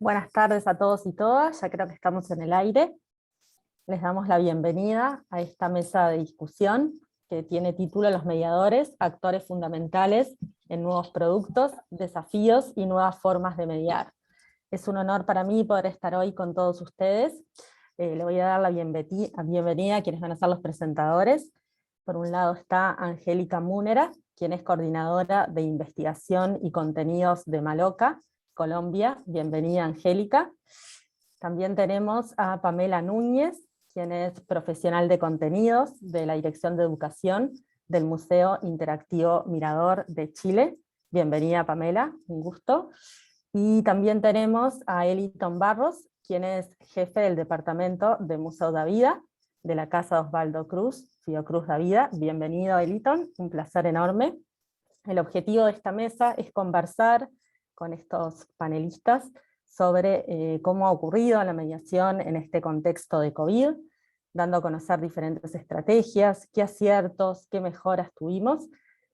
Buenas tardes a todos y todas, ya creo que estamos en el aire. Les damos la bienvenida a esta mesa de discusión que tiene título Los mediadores, actores fundamentales en nuevos productos, desafíos y nuevas formas de mediar. Es un honor para mí poder estar hoy con todos ustedes. Le voy a dar la bienvenida a quienes van a ser los presentadores. Por un lado está Angélica Múnera, quien es coordinadora de investigación y contenidos de Maloca, Colombia. Bienvenida, Angélica. También tenemos a Pamela Núñez, quien es profesional de contenidos de la Dirección de Educación del Museo Interactivo Mirador de Chile. Bienvenida, Pamela, un gusto. Y también tenemos a Eliton Barros, quien es jefe del Departamento de Museo da Vida, de la Casa Osvaldo Cruz, Fiocruz da Vida. Bienvenido, Eliton, un placer enorme. El objetivo de esta mesa es conversar con estos panelistas sobre cómo ha ocurrido la mediación en este contexto de COVID, dando a conocer diferentes estrategias, qué aciertos, qué mejoras tuvimos.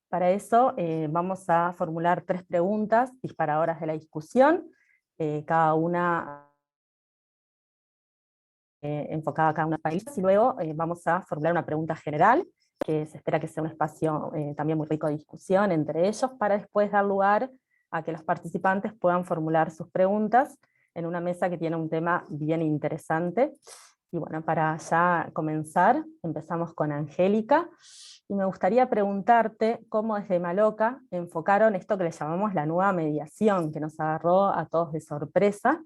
Para eso vamos a formular 3 preguntas disparadoras de la discusión, cada una enfocada a cada uno de los países, y luego vamos a formular una pregunta general, que se espera que sea un espacio también muy rico de discusión entre ellos, para después dar lugar a que los participantes puedan formular sus preguntas en una mesa que tiene un tema bien interesante. Y bueno, para ya comenzar, empezamos con Angélica, y me gustaría preguntarte cómo desde Maloca enfocaron esto que le llamamos la nueva mediación, que nos agarró a todos de sorpresa.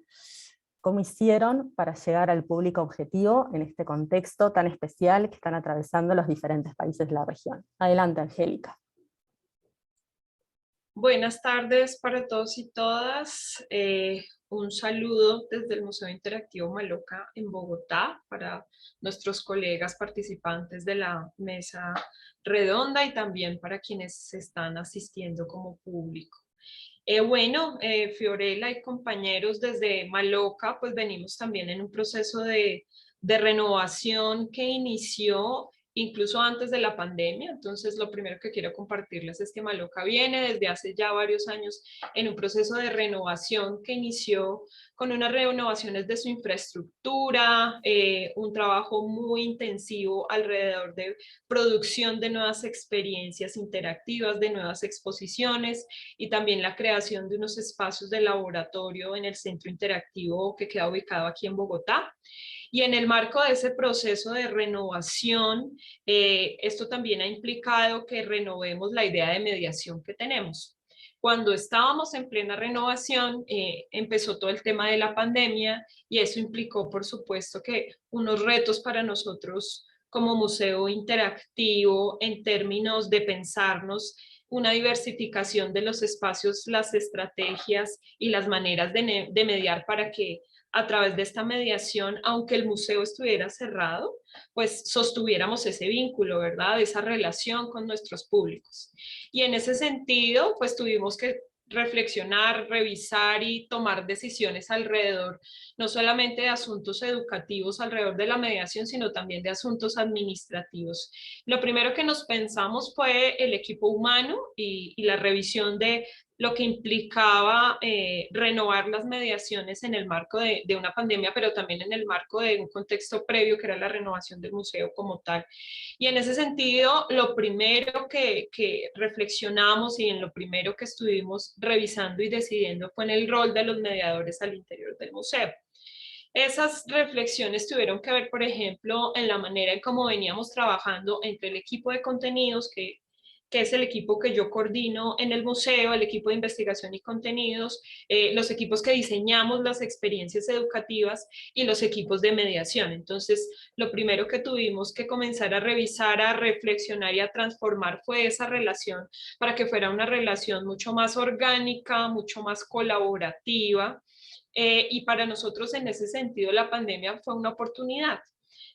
¿Cómo hicieron para llegar al público objetivo en este contexto tan especial que están atravesando los diferentes países de la región? Adelante, Angélica. Buenas tardes para todos y todas. Un saludo desde el Museo Interactivo Maloca en Bogotá para nuestros colegas participantes de la mesa redonda y también para quienes están asistiendo como público. Fiorella y compañeros desde Maloca, pues venimos también en un proceso de renovación que inició incluso antes de la pandemia. Entonces lo primero que quiero compartirles es que Maloca viene desde hace ya varios años en un proceso de renovación que inició con unas renovaciones de su infraestructura, un trabajo muy intensivo alrededor de producción de nuevas experiencias interactivas, de nuevas exposiciones, y también la creación de unos espacios de laboratorio en el centro interactivo que queda ubicado aquí en Bogotá. Y en el marco de ese proceso de renovación, esto también ha implicado que renovemos la idea de mediación que tenemos. Cuando estábamos en plena renovación, empezó todo el tema de la pandemia, y eso implicó, por supuesto, que unos retos para nosotros como museo interactivo en términos de pensarnos una diversificación de los espacios, las estrategias y las maneras de mediar para que a través de esta mediación, aunque el museo estuviera cerrado, pues sostuviéramos ese vínculo, ¿verdad? Esa relación con nuestros públicos. Y en ese sentido, pues tuvimos que reflexionar, revisar y tomar decisiones alrededor, no solamente de asuntos educativos alrededor de la mediación, sino también de asuntos administrativos. Lo primero que nos pensamos fue el equipo humano y la revisión de lo que implicaba renovar las mediaciones en el marco de una pandemia, pero también en el marco de un contexto previo que era la renovación del museo como tal. Y en ese sentido, lo primero que reflexionamos y en lo primero que estuvimos revisando y decidiendo fue en el rol de los mediadores al interior del museo. Esas reflexiones tuvieron que ver, por ejemplo, en la manera en cómo veníamos trabajando entre el equipo de contenidos, que es el equipo que yo coordino en el museo, el equipo de investigación y contenidos, los equipos que diseñamos las experiencias educativas y los equipos de mediación. Entonces, lo primero que tuvimos que comenzar a revisar, a reflexionar y a transformar fue esa relación para que fuera una relación mucho más orgánica, mucho más colaborativa. Y para nosotros en ese sentido la pandemia fue una oportunidad.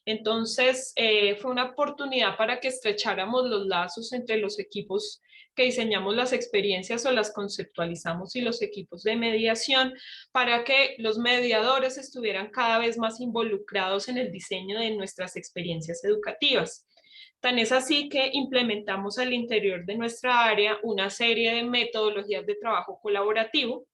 Entonces, fue una oportunidad para que estrecháramos los lazos entre los equipos que diseñamos las experiencias o las conceptualizamos y los equipos de mediación, para que los mediadores estuvieran cada vez más involucrados en el diseño de nuestras experiencias educativas. Tan es así que implementamos al interior de nuestra área una serie de metodologías de trabajo colaborativo.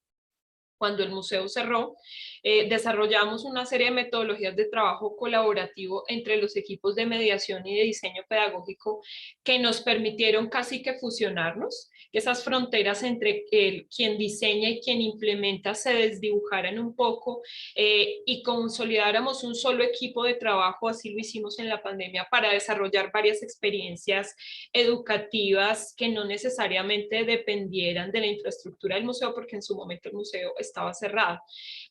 Cuando el museo cerró, desarrollamos una serie de metodologías de trabajo colaborativo entre los equipos de mediación y de diseño pedagógico que nos permitieron casi que fusionarnos, que esas fronteras entre quien diseña y quien implementa se desdibujaran un poco, y consolidáramos un solo equipo de trabajo. Así lo hicimos en la pandemia, para desarrollar varias experiencias educativas que no necesariamente dependieran de la infraestructura del museo, porque en su momento el museo estaba cerrado.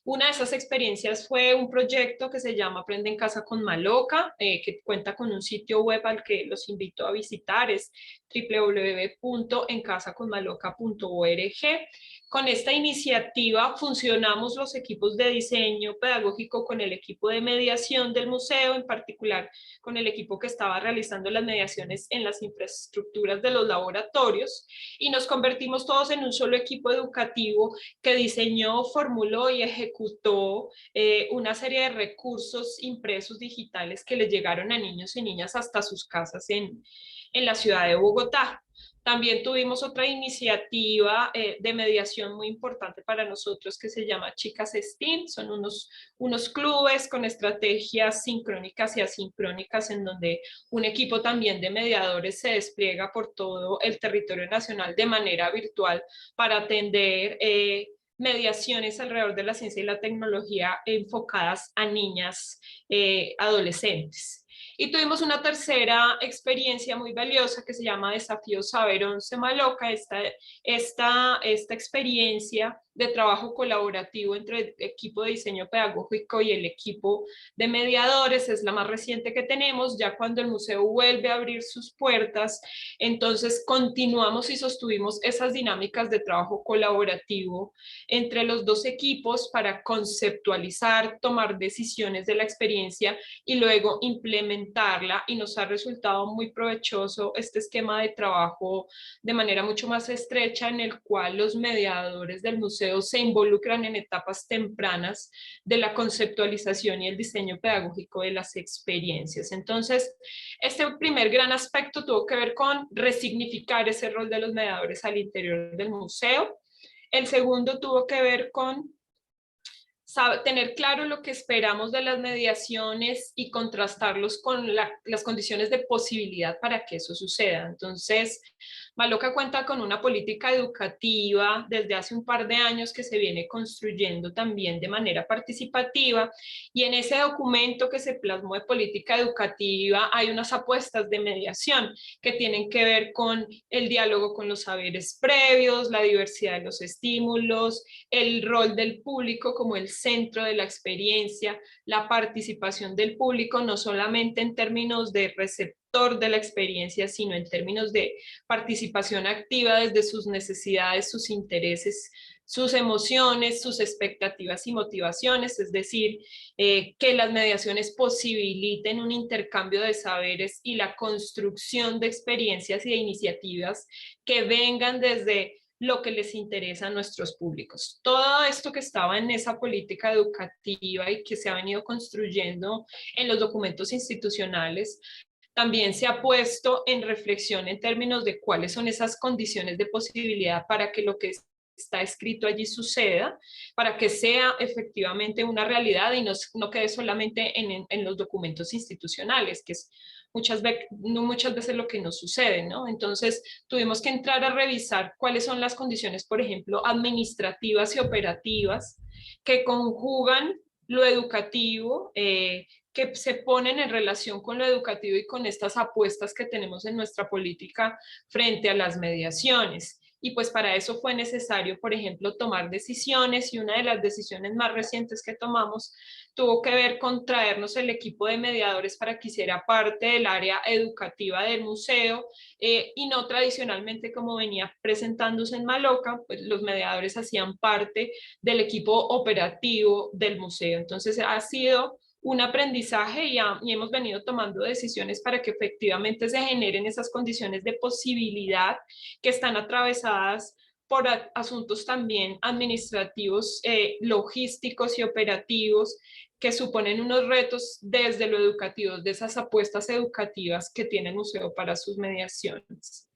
Una de esas experiencias fue un proyecto que se llama Aprende en Casa con Maloca, que cuenta con un sitio web al que los invito a visitar, es www.encasaconmaloca.org. Con esta iniciativa funcionamos los equipos de diseño pedagógico con el equipo de mediación del museo, en particular con el equipo que estaba realizando las mediaciones en las infraestructuras de los laboratorios, y nos convertimos todos en un solo equipo educativo que diseñó, formuló y ejecutó una serie de recursos impresos digitales que les llegaron a niños y niñas hasta sus casas en la ciudad de Bogotá. También tuvimos otra iniciativa de mediación muy importante para nosotros que se llama Chicas STEAM. Son unos clubes con estrategias sincrónicas y asincrónicas, en donde un equipo también de mediadores se despliega por todo el territorio nacional de manera virtual para atender mediaciones alrededor de la ciencia y la tecnología enfocadas a niñas, adolescentes. Y tuvimos una tercera experiencia muy valiosa que se llama Desafío Saber 11 Maloca. Esta experiencia de trabajo colaborativo entre el equipo de diseño pedagógico y el equipo de mediadores es la más reciente que tenemos. Ya cuando el museo vuelve a abrir sus puertas, entonces continuamos y sostuvimos esas dinámicas de trabajo colaborativo entre los dos equipos para conceptualizar, tomar decisiones de la experiencia y luego implementarla, y nos ha resultado muy provechoso este esquema de trabajo de manera mucho más estrecha, en el cual los mediadores del museo se involucran en etapas tempranas de la conceptualización y el diseño pedagógico de las experiencias. Entonces, este primer gran aspecto tuvo que ver con resignificar ese rol de los mediadores al interior del museo. El segundo tuvo que ver con tener claro lo que esperamos de las mediaciones y contrastarlos con las condiciones de posibilidad para que eso suceda. Entonces, Maloca cuenta con una política educativa desde hace un par de años que se viene construyendo también de manera participativa, y en ese documento que se plasmó de política educativa hay unas apuestas de mediación que tienen que ver con el diálogo con los saberes previos, la diversidad de los estímulos, el rol del público como el centro de la experiencia, la participación del público no solamente en términos de receptor de la experiencia, sino en términos de participación activa desde sus necesidades, sus intereses, sus emociones, sus expectativas y motivaciones. Es decir, que las mediaciones posibiliten un intercambio de saberes y la construcción de experiencias y de iniciativas que vengan desde lo que les interesa a nuestros públicos. Todo esto que estaba en esa política educativa y que se ha venido construyendo en los documentos institucionales, también se ha puesto en reflexión en términos de cuáles son esas condiciones de posibilidad para que lo que está escrito allí suceda, para que sea efectivamente una realidad y no quede solamente en los documentos institucionales, que es muchas veces lo que nos sucede, ¿no? Entonces tuvimos que entrar a revisar cuáles son las condiciones, por ejemplo, administrativas y operativas, que conjugan lo educativo, que se ponen en relación con lo educativo y con estas apuestas que tenemos en nuestra política frente a las mediaciones. Y pues para eso fue necesario, por ejemplo, tomar decisiones, y una de las decisiones más recientes que tomamos tuvo que ver con traernos el equipo de mediadores para que hiciera parte del área educativa del museo, y no tradicionalmente como venía presentándose en Maloca, pues los mediadores hacían parte del equipo operativo del museo. Entonces ha sido un aprendizaje y hemos venido tomando decisiones para que efectivamente se generen esas condiciones de posibilidad que están atravesadas por asuntos también administrativos, logísticos y operativos, que suponen unos retos desde lo educativo, de esas apuestas educativas que tiene el museo para sus mediaciones.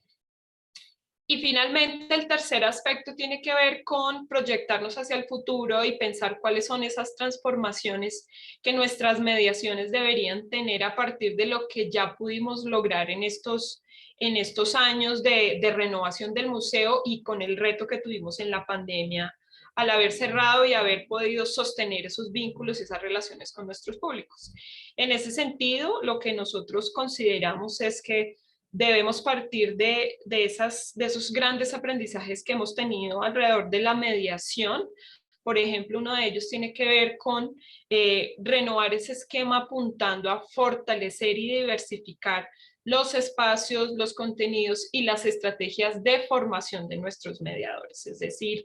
Y finalmente, el tercer aspecto tiene que ver con proyectarnos hacia el futuro y pensar cuáles son esas transformaciones que nuestras mediaciones deberían tener a partir de lo que ya pudimos lograr en estos años de renovación del museo y con el reto que tuvimos en la pandemia al haber cerrado y haber podido sostener esos vínculos y esas relaciones con nuestros públicos. En ese sentido, lo que nosotros consideramos es que debemos partir de esos grandes aprendizajes que hemos tenido alrededor de la mediación. Por ejemplo, uno de ellos tiene que ver con renovar ese esquema apuntando a fortalecer y diversificar los espacios, los contenidos y las estrategias de formación de nuestros mediadores. Es decir,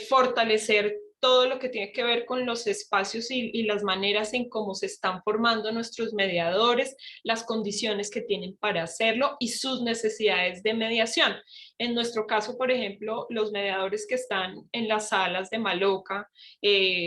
fortalecer todo lo que tiene que ver con los espacios y las maneras en cómo se están formando nuestros mediadores, las condiciones que tienen para hacerlo y sus necesidades de mediación. En nuestro caso, por ejemplo, los mediadores que están en las salas de Maloca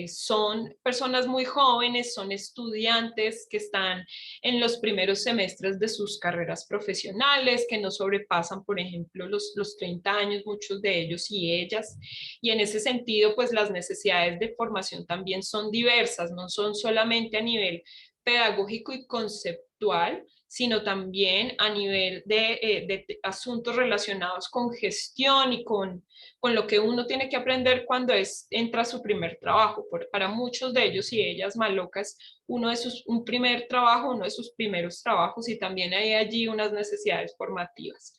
son personas muy jóvenes, son estudiantes que están en los primeros semestres de sus carreras profesionales, que no sobrepasan, por ejemplo, los 30 años, muchos de ellos y ellas. Y en ese sentido, pues las necesidades de formación también son diversas, no son solamente a nivel pedagógico y conceptual, sino también a nivel de asuntos relacionados con gestión y con lo que uno tiene que aprender cuando entra a su primer trabajo. Para muchos de ellos y ellas, Maloca es un primer trabajo, uno de sus primeros trabajos, y también hay allí unas necesidades formativas.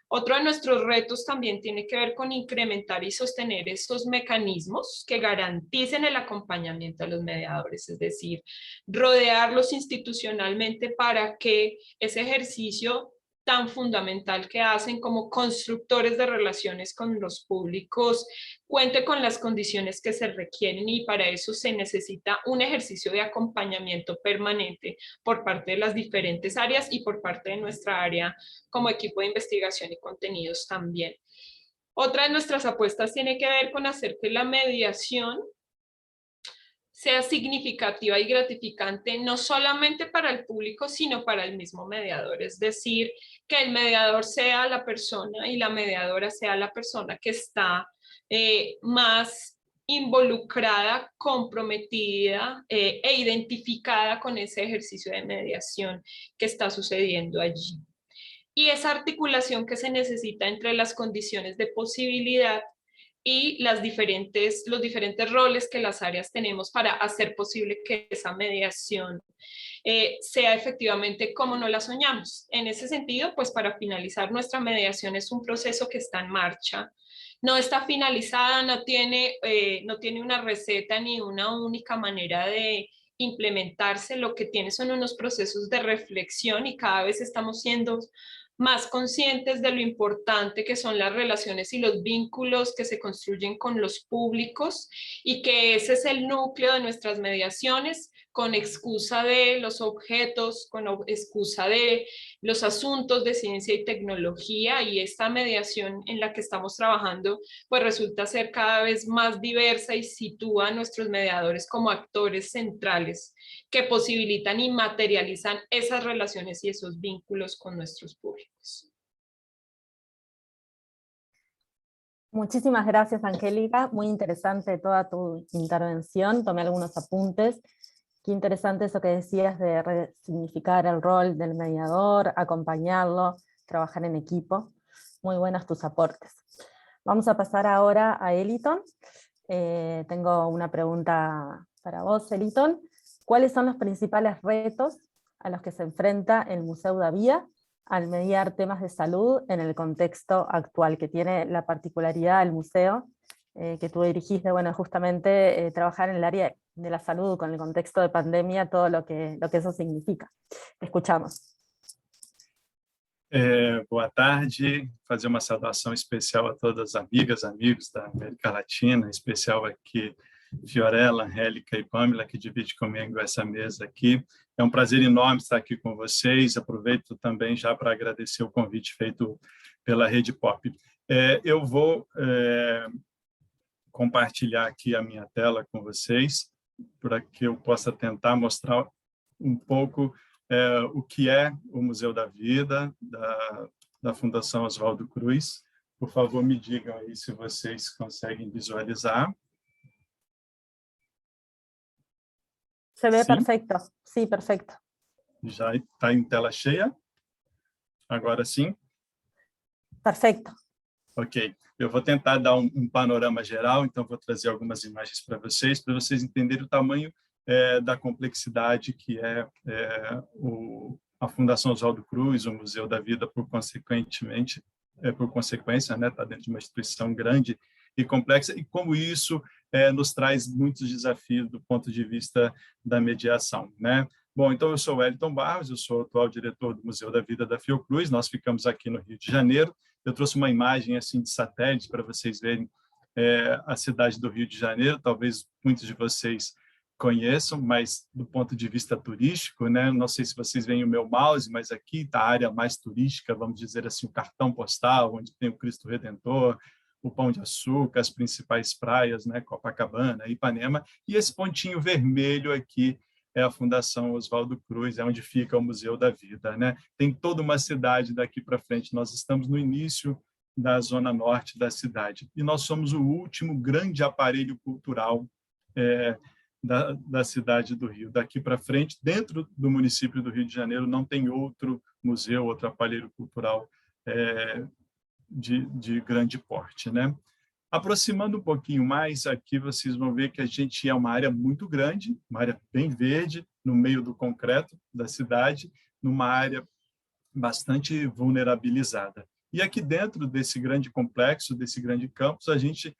Otro de nuestros retos también tiene que ver con incrementar y sostener esos mecanismos que garanticen el acompañamiento a los mediadores, es decir, rodearlos institucionalmente para que ese ejercicio tan fundamental que hacen como constructores de relaciones con los públicos cuente con las condiciones que se requieren, y para eso se necesita un ejercicio de acompañamiento permanente por parte de las diferentes áreas y por parte de nuestra área como equipo de investigación y contenidos también. Otra de nuestras apuestas tiene que ver con hacer que la mediación sea significativa y gratificante, no solamente para el público, sino para el mismo mediador. Es decir, que el mediador sea la persona y la mediadora sea la persona que está más involucrada, comprometida e identificada con ese ejercicio de mediación que está sucediendo allí. Y esa articulación que se necesita entre las condiciones de posibilidad y los diferentes roles que las áreas tenemos para hacer posible que esa mediación sea efectivamente como no la soñamos. En ese sentido, pues para finalizar, nuestra mediación es un proceso que está en marcha. No está finalizada, no tiene una receta ni una única manera de implementarse. Lo que tiene son unos procesos de reflexión, y cada vez estamos siendo más conscientes de lo importante que son las relaciones y los vínculos que se construyen con los públicos, y que ese es el núcleo de nuestras mediaciones, con excusa de los objetos, con excusa de los asuntos de ciencia y tecnología. Y esta mediación en la que estamos trabajando pues resulta ser cada vez más diversa y sitúa a nuestros mediadores como actores centrales que posibilitan y materializan esas relaciones y esos vínculos con nuestros públicos. Muchísimas gracias, Angélica. Muy interesante toda tu intervención. Tomé algunos apuntes. Qué interesante eso que decías de resignificar el rol del mediador, acompañarlo, trabajar en equipo. Muy buenos tus aportes. Vamos a pasar ahora a Eliton. Tengo una pregunta para vos, Eliton. ¿Cuáles son los principales retos a los que se enfrenta el Museu da Via al mediar temas de salud en el contexto actual, que tiene la particularidad del museo, que tú dirigiste, bueno, justamente trabajar en el área de la salud con el contexto de pandemia, todo lo que eso significa? Te escuchamos. Boa tarde, fazer uma saudação especial a todas as amigas, amigos da América Latina, em especial aqui Fiorella, Angélica e Pamela, que divide comigo essa mesa aqui. É um prazer enorme estar aqui com vocês. Aproveito também já para agradecer o convite feito pela Rede Pop. Eu vou compartilhar aqui a minha tela com vocês, para que eu possa tentar mostrar um pouco o que é o Museu da Vida, da Fundação Oswaldo Cruz. Por favor, me digam aí se vocês conseguem visualizar. Se ve Sim? perfecto. Sí, perfecto. Já está em tela cheia? Agora sim? Perfecto. Ok. Eu vou tentar dar um panorama geral, então vou trazer algumas imagens para vocês entenderem o tamanho da complexidade que é a Fundação Oswaldo Cruz, o Museu da Vida, por consequência, né, está dentro de uma instituição grande e complexa, e como isso nos traz muitos desafios do ponto de vista da mediação, né? Bom, então eu sou o Wellington Barros, eu sou o atual diretor do Museu da Vida da Fiocruz, nós ficamos aqui no Rio de Janeiro. Eu trouxe uma imagem assim de satélite para vocês verem a cidade do Rio de Janeiro, talvez muitos de vocês conheçam, mas do ponto de vista turístico, né? Não sei se vocês veem o meu mouse, mas aqui está a área mais turística, vamos dizer assim, o cartão postal, onde tem o Cristo Redentor, o Pão de Açúcar, as principais praias, né? Copacabana, Ipanema, e esse pontinho vermelho aqui é a Fundação Oswaldo Cruz, é onde fica o Museu da Vida, né? Tem toda uma cidade daqui para frente, nós estamos no início da zona norte da cidade, e nós somos o último grande aparelho cultural da cidade do Rio. Daqui para frente, dentro do município do Rio de Janeiro, não tem outro museu, outro aparelho cultural de grande porte, né? Aproximando um pouquinho mais, aqui vocês vão ver que a gente é uma área muito grande, uma área bem verde, no meio do concreto da cidade, numa área bastante vulnerabilizada. E aqui dentro desse grande complexo, desse grande campus, a gente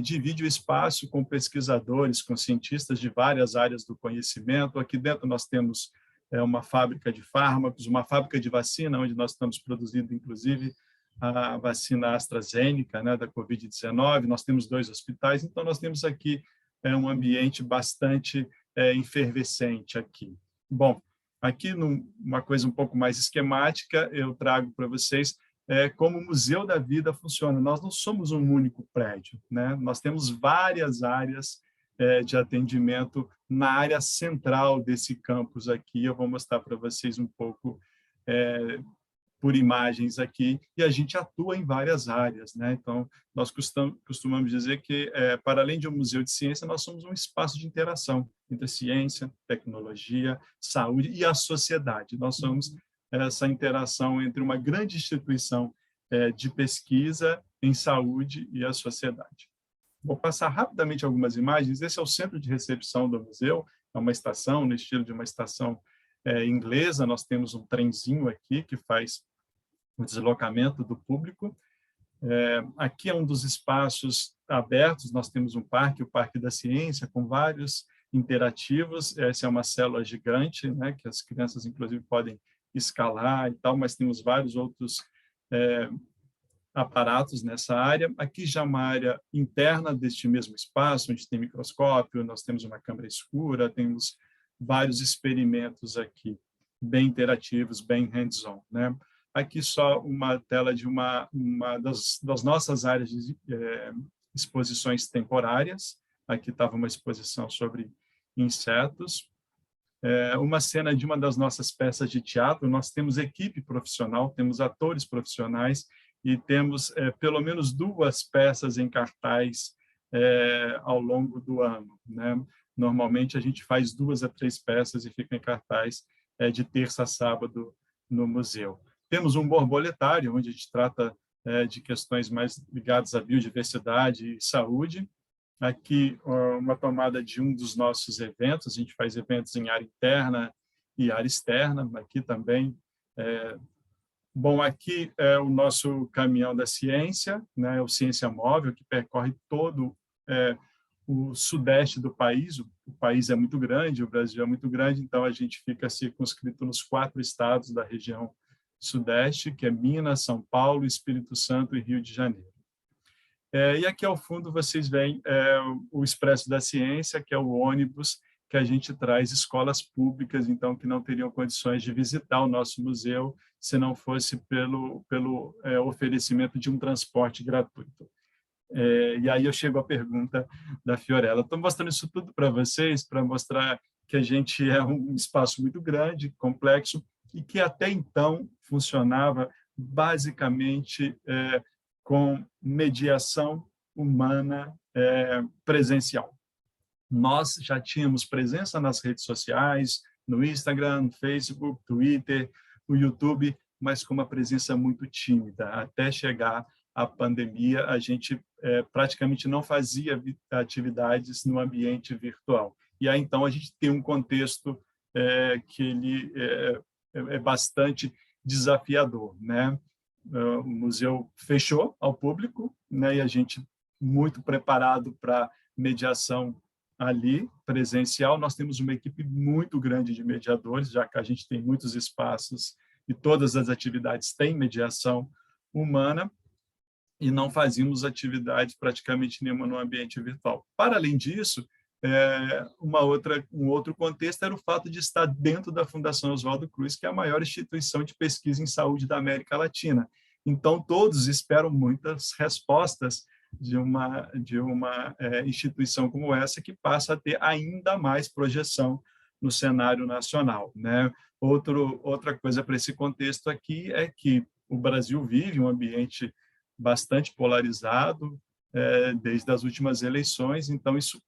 divide o espaço com pesquisadores, com cientistas de várias áreas do conhecimento. Aqui dentro nós temos uma fábrica de fármacos, uma fábrica de vacina, onde nós estamos produzindo, inclusive, a vacina AstraZeneca, né, da Covid-19. Nós temos 2 hospitais, então nós temos aqui um ambiente bastante efervescente aqui. Bom, aqui, numa coisa um pouco mais esquemática, eu trago para vocês como o Museu da Vida funciona. Nós não somos um único prédio, né? Nós temos várias áreas de atendimento na área central desse campus aqui. Eu vou mostrar para vocês um pouco por imagens aqui, e a gente atua em várias áreas, né? Então, nós costumamos dizer que, para além de um museu de ciência, nós somos um espaço de interação entre ciência, tecnologia, saúde e a sociedade. Nós somos essa interação entre uma grande instituição de pesquisa em saúde e a sociedade. Vou passar rapidamente algumas imagens. Esse é o centro de recepção do museu, é uma estação, no estilo de uma estação inglesa. Nós temos um trenzinho aqui que faz o deslocamento do público. Aqui é um dos espaços abertos, nós temos um parque, o Parque da Ciência, com vários interativos. Essa é uma célula gigante, né, que as crianças, inclusive, podem escalar e tal, mas temos vários outros aparatos nessa área. Aqui já é uma área interna deste mesmo espaço, onde tem microscópio, nós temos uma câmara escura, temos vários experimentos aqui, bem interativos, bem hands-on, né? Aqui só uma tela de uma das nossas áreas de exposições temporárias. Aqui estava uma exposição sobre insetos. Uma cena de uma das nossas peças de teatro. Nós temos equipe profissional, temos atores profissionais e temos pelo menos 2 peças em cartaz ao longo do ano, né? Normalmente a gente faz 2 a 3 peças e fica em cartaz de terça a sábado no museu. Temos um borboletário, onde a gente trata de questões mais ligadas à biodiversidade e saúde. Aqui, uma tomada de um dos nossos eventos. A gente faz eventos em área interna e área externa. Aqui também. Bom, aqui é o nosso caminhão da ciência, né? O Ciência Móvel, que percorre todo o sudeste do país. O país é muito grande, o Brasil é muito grande, então a gente fica circunscrito nos 4 estados da região sudeste, que é Minas, São Paulo, Espírito Santo e Rio de Janeiro. E aqui ao fundo vocês veem o Expresso da Ciência, que é o ônibus que a gente traz escolas públicas, então, que não teriam condições de visitar o nosso museu se não fosse pelo oferecimento de um transporte gratuito. E aí eu chego à pergunta da Fiorella. Estou mostrando isso tudo para vocês, para mostrar que a gente é um espaço muito grande, complexo, e que até então funcionava basicamente com mediação humana presencial. Nós já tínhamos presença nas redes sociais, no Instagram, no Facebook, Twitter, no YouTube, mas com uma presença muito tímida. Até chegar a pandemia, a gente praticamente não fazia atividades no ambiente virtual. E aí, então, a gente tem um contexto que ele é bastante desafiador, né? O museu fechou ao público, né? E a gente, muito preparado para mediação ali, presencial. Nós temos uma equipe muito grande de mediadores, já que a gente tem muitos espaços e todas as atividades têm mediação humana, e não fazíamos atividade praticamente nenhuma no ambiente virtual. Para além disso, um outro contexto era o fato de estar dentro da Fundação Oswaldo Cruz, que é a maior instituição de pesquisa em saúde da América Latina. Então, todos esperam muitas respostas de uma instituição como essa, que passa a ter ainda mais projeção no cenário nacional, né? Outra coisa para esse contexto aqui é que o Brasil vive um ambiente bastante polarizado desde as últimas eleições, então isso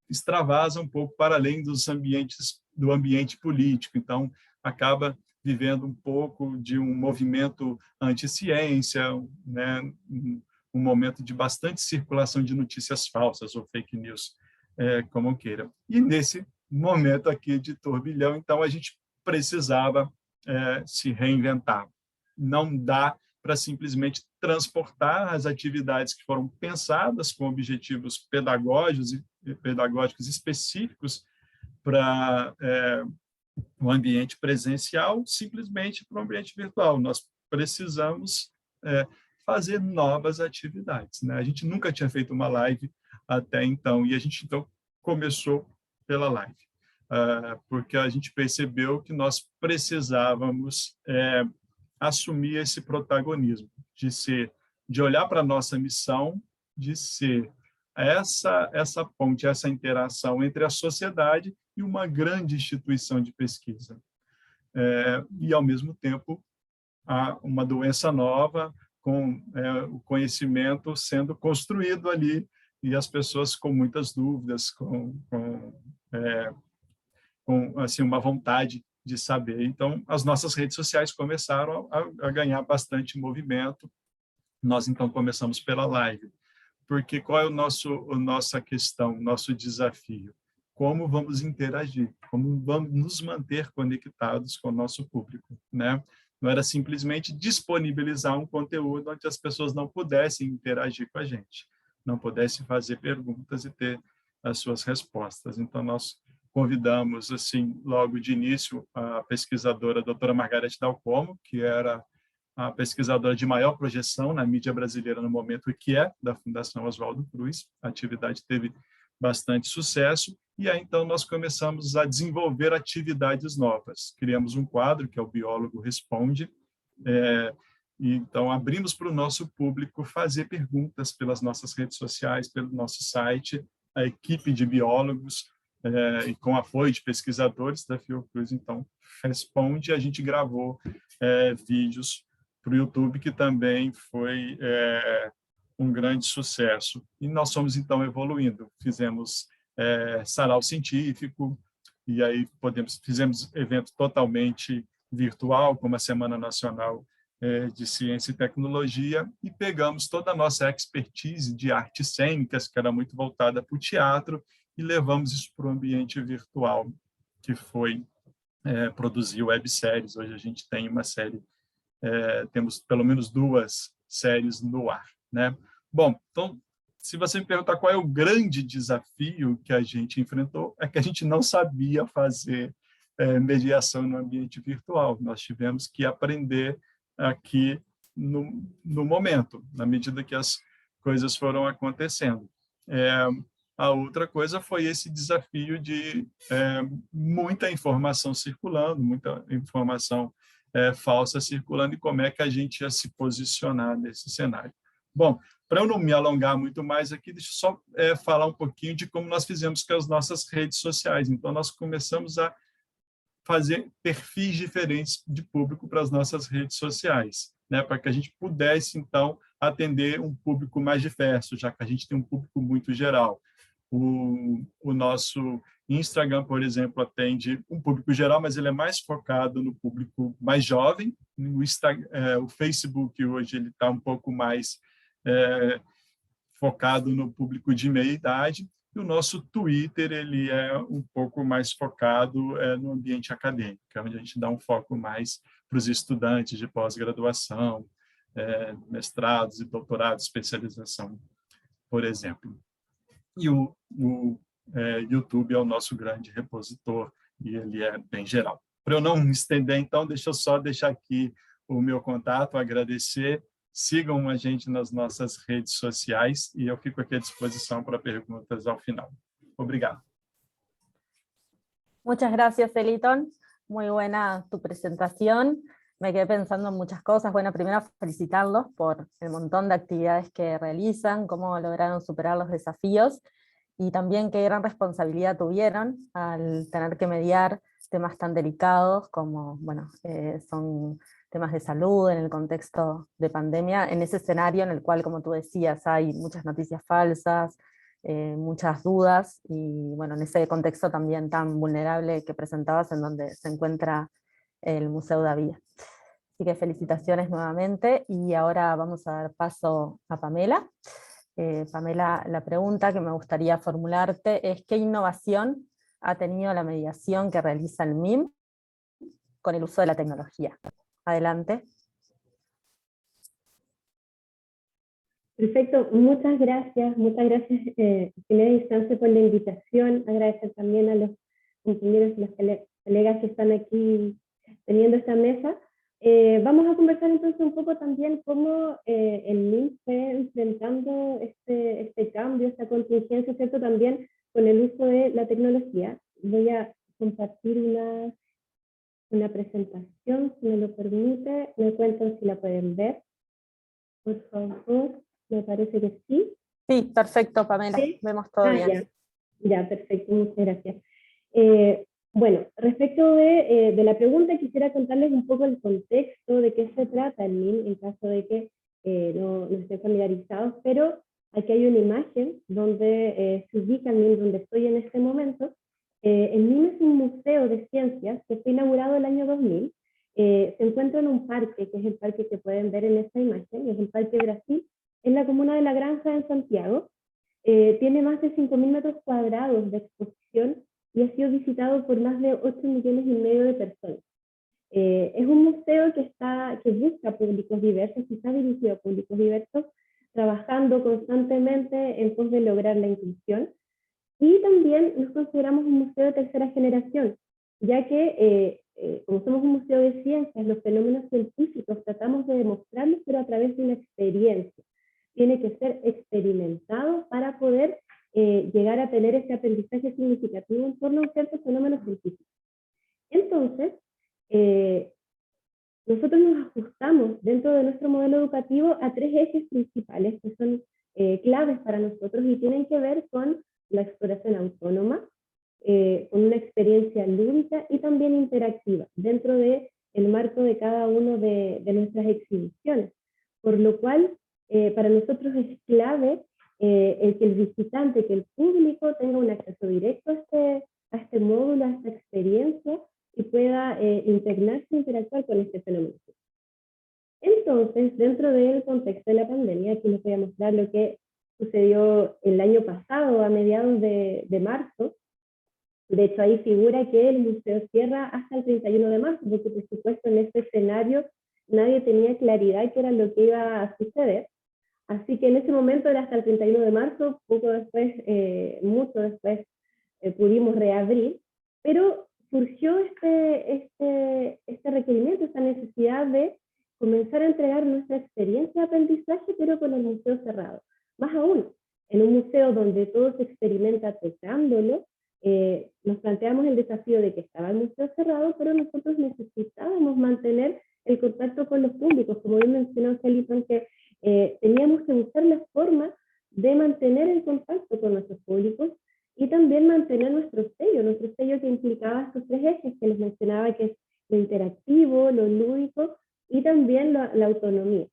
extravasa um pouco para além do ambiente político, então acaba vivendo um pouco de um movimento anti-ciência, né? Um momento de bastante circulação de notícias falsas ou fake news, como queira. E nesse momento aqui de turbilhão, então, a gente precisava se reinventar. Não dá para simplesmente transportar as atividades que foram pensadas com objetivos pedagógicos específicos para o ambiente presencial, simplesmente para o ambiente virtual. Nós precisamos fazer novas atividades, né? A gente nunca tinha feito uma live até então, e a gente, então, começou pela live, porque a gente percebeu que nós precisávamos assumir esse protagonismo, de olhar para a nossa missão, de ser essa ponte, essa interação entre a sociedade e uma grande instituição de pesquisa. E, ao mesmo tempo, há uma doença nova, com o conhecimento sendo construído ali, e as pessoas com muitas dúvidas, com assim, uma vontade de saber. Então, as nossas redes sociais começaram a ganhar bastante movimento. Nós, então, começamos pela live. Porque qual é nossa questão, nosso desafio? Como vamos interagir? Como vamos nos manter conectados com o nosso público, né? Não era simplesmente disponibilizar um conteúdo onde as pessoas não pudessem interagir com a gente, não pudessem fazer perguntas e ter as suas respostas. Então, nós convidamos, assim, logo de início, a pesquisadora a doutora Margarete Dalcomo, que era a pesquisadora de maior projeção na mídia brasileira no momento, e que é da Fundação Oswaldo Cruz. A atividade teve bastante sucesso, e aí então nós começamos a desenvolver atividades novas. Criamos um quadro, que é o Biólogo Responde, e então abrimos para o nosso público fazer perguntas pelas nossas redes sociais, pelo nosso site. A equipe de biólogos, e com apoio de pesquisadores da Fiocruz, então, responde. A gente gravou vídeos para o YouTube, que também foi um grande sucesso. E nós fomos, então, evoluindo. Fizemos sarau científico, e aí fizemos evento totalmente virtual, como a Semana Nacional de Ciência e Tecnologia, e pegamos toda a nossa expertise de artes cênicas, que era muito voltada para o teatro, e levamos isso para o ambiente virtual, que foi produzir webséries. Hoje a gente tem uma série, temos pelo menos 2 séries no ar, né? Bom, então, se você me perguntar qual é o grande desafio que a gente enfrentou, é que a gente não sabia fazer mediação no ambiente virtual. Nós tivemos que aprender aqui no momento, na medida que as coisas foram acontecendo. A outra coisa foi esse desafio de muita informação circulando, muita informação falsa circulando, e como é que a gente ia se posicionar nesse cenário. Bom, para eu não me alongar muito mais aqui, deixa eu só falar um pouquinho de como nós fizemos com as nossas redes sociais. Então, nós começamos a fazer perfis diferentes de público para as nossas redes sociais, né, para que a gente pudesse, então, atender um público mais diverso, já que a gente tem um público muito geral. O nosso Instagram, por exemplo, atende um público geral, mas ele é mais focado no público mais jovem. O Facebook hoje ele está um pouco mais focado no público de meia idade, e o nosso Twitter ele é um pouco mais focado no ambiente acadêmico, onde a gente dá um foco mais para os estudantes de pós-graduação, mestrados e doutorados, especialização, por exemplo. E o YouTube é o nosso grande repositor, e ele é bem geral. Para eu não me estender, então, deixa eu só deixar aqui o meu contato, agradecer. Sigam a gente nas nossas redes sociais e eu fico aqui à disposição para perguntas ao final. Obrigado. Muchas gracias, Eliton. Muy buena tu presentación. Me quedé pensando en muchas cosas. Bueno, primero felicitarlos por el montón de actividades que realizan, cómo lograron superar los desafíos y también qué gran responsabilidad tuvieron al tener que mediar temas tan delicados como, bueno, son temas de salud en el contexto de pandemia, en ese escenario en el cual, como tú decías, hay muchas noticias falsas, muchas dudas, y bueno, en ese contexto también tan vulnerable que presentabas, en donde se encuentra el Museu d'Avia. Así que felicitaciones nuevamente, y ahora vamos a dar paso a Pamela. Pamela, la pregunta que me gustaría formularte es: ¿qué innovación ha tenido la mediación que realiza el MIM con el uso de la tecnología? Adelante. Perfecto, muchas gracias en primera instancia por la invitación, agradecer también a los compañeros y los colegas que están aquí teniendo esta mesa. Vamos a conversar entonces un poco también cómo el MIM fue enfrentando este cambio, esta contingencia, ¿cierto? También con el uso de la tecnología. Voy a compartir una presentación, si me lo permite. Me cuentan si la pueden ver, por favor. Me parece que sí. Sí, perfecto, Pamela. ¿Sí? Vemos todo bien. Ya, perfecto, muchas gracias. Bueno, respecto de la pregunta, quisiera contarles un poco el contexto de qué se trata el MIM, en caso de que no estén familiarizados, pero aquí hay una imagen donde se ubica el MIM, donde estoy en este momento. El MIM es un museo de ciencias que fue inaugurado el año 2000. Se encuentra en un parque, que es el parque que pueden ver en esta imagen, es el Parque Brasil, en la comuna de La Granja, en Santiago. Tiene más de 5.000 metros cuadrados de exposición y ha sido visitado por más de 8,5 millones de personas. Es un museo que busca públicos diversos, que está dirigido a públicos diversos, trabajando constantemente en pos de lograr la inclusión. Y también nos consideramos un museo de tercera generación, ya que como somos un museo de ciencias, los fenómenos científicos tratamos de demostrarlos, pero a través de una experiencia. Tiene que ser experimentado para poder llegar a tener ese aprendizaje significativo en torno a un cierto fenómeno científico. Entonces, nosotros nos ajustamos dentro de nuestro modelo educativo a 3 ejes principales que son claves para nosotros y tienen que ver con la exploración autónoma, con una experiencia lúdica y también interactiva dentro del marco de cada uno de nuestras exhibiciones. Por lo cual, para nosotros es clave el que el visitante, que el público tenga un acceso directo a este módulo, a esta experiencia, y pueda integrarse e interactuar con este fenómeno. Entonces, dentro del contexto de la pandemia, aquí les voy a mostrar lo que sucedió el año pasado, a mediados de marzo. De hecho, ahí figura que el museo cierra hasta el 31 de marzo, porque por supuesto en este escenario nadie tenía claridad qué era lo que iba a suceder. Así que en ese momento era hasta el 31 de marzo, poco después, mucho después, pudimos reabrir, pero surgió este requerimiento, esta necesidad de comenzar a entregar nuestra experiencia de aprendizaje, pero con el museo cerrado. Más aún, en un museo donde todo se experimenta tocándolo, nos planteamos el desafío de que estaba el museo cerrado, pero nosotros necesitábamos mantener el contacto con los públicos, como bien mencionó Felipe, que teníamos que buscar la forma de mantener el contacto con nuestros públicos y también mantener nuestro sello que implicaba estos tres ejes que les mencionaba, que es lo interactivo, lo lúdico y también la autonomía.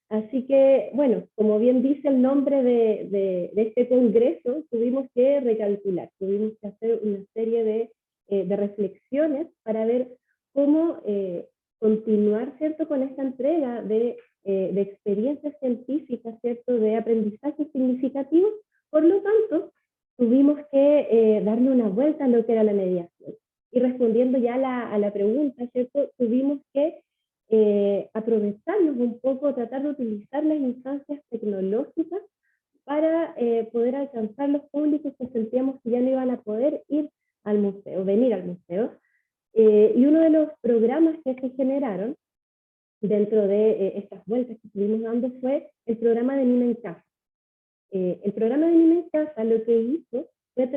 Así que, bueno, como bien dice el nombre de este congreso, tuvimos que recalcular, tuvimos que hacer una serie de reflexiones para ver cómo continuar, ¿cierto?, con esta entrega de experiencias científicas, ¿cierto?, de aprendizaje significativo. Por lo tanto, tuvimos que darle una vuelta a lo que era la mediación. Y respondiendo ya a la pregunta, ¿cierto?, tuvimos que aprovecharnos un poco, tratar de utilizar las instancias tecnológicas para poder alcanzar los públicos que sentíamos que ya no iban a poder ir al museo, venir al museo. Y uno de los programas que se generaron dentro de estas vueltas que estuvimos dando fue el programa de Anima en Casa. El programa de Anima en Casa lo que hizo fue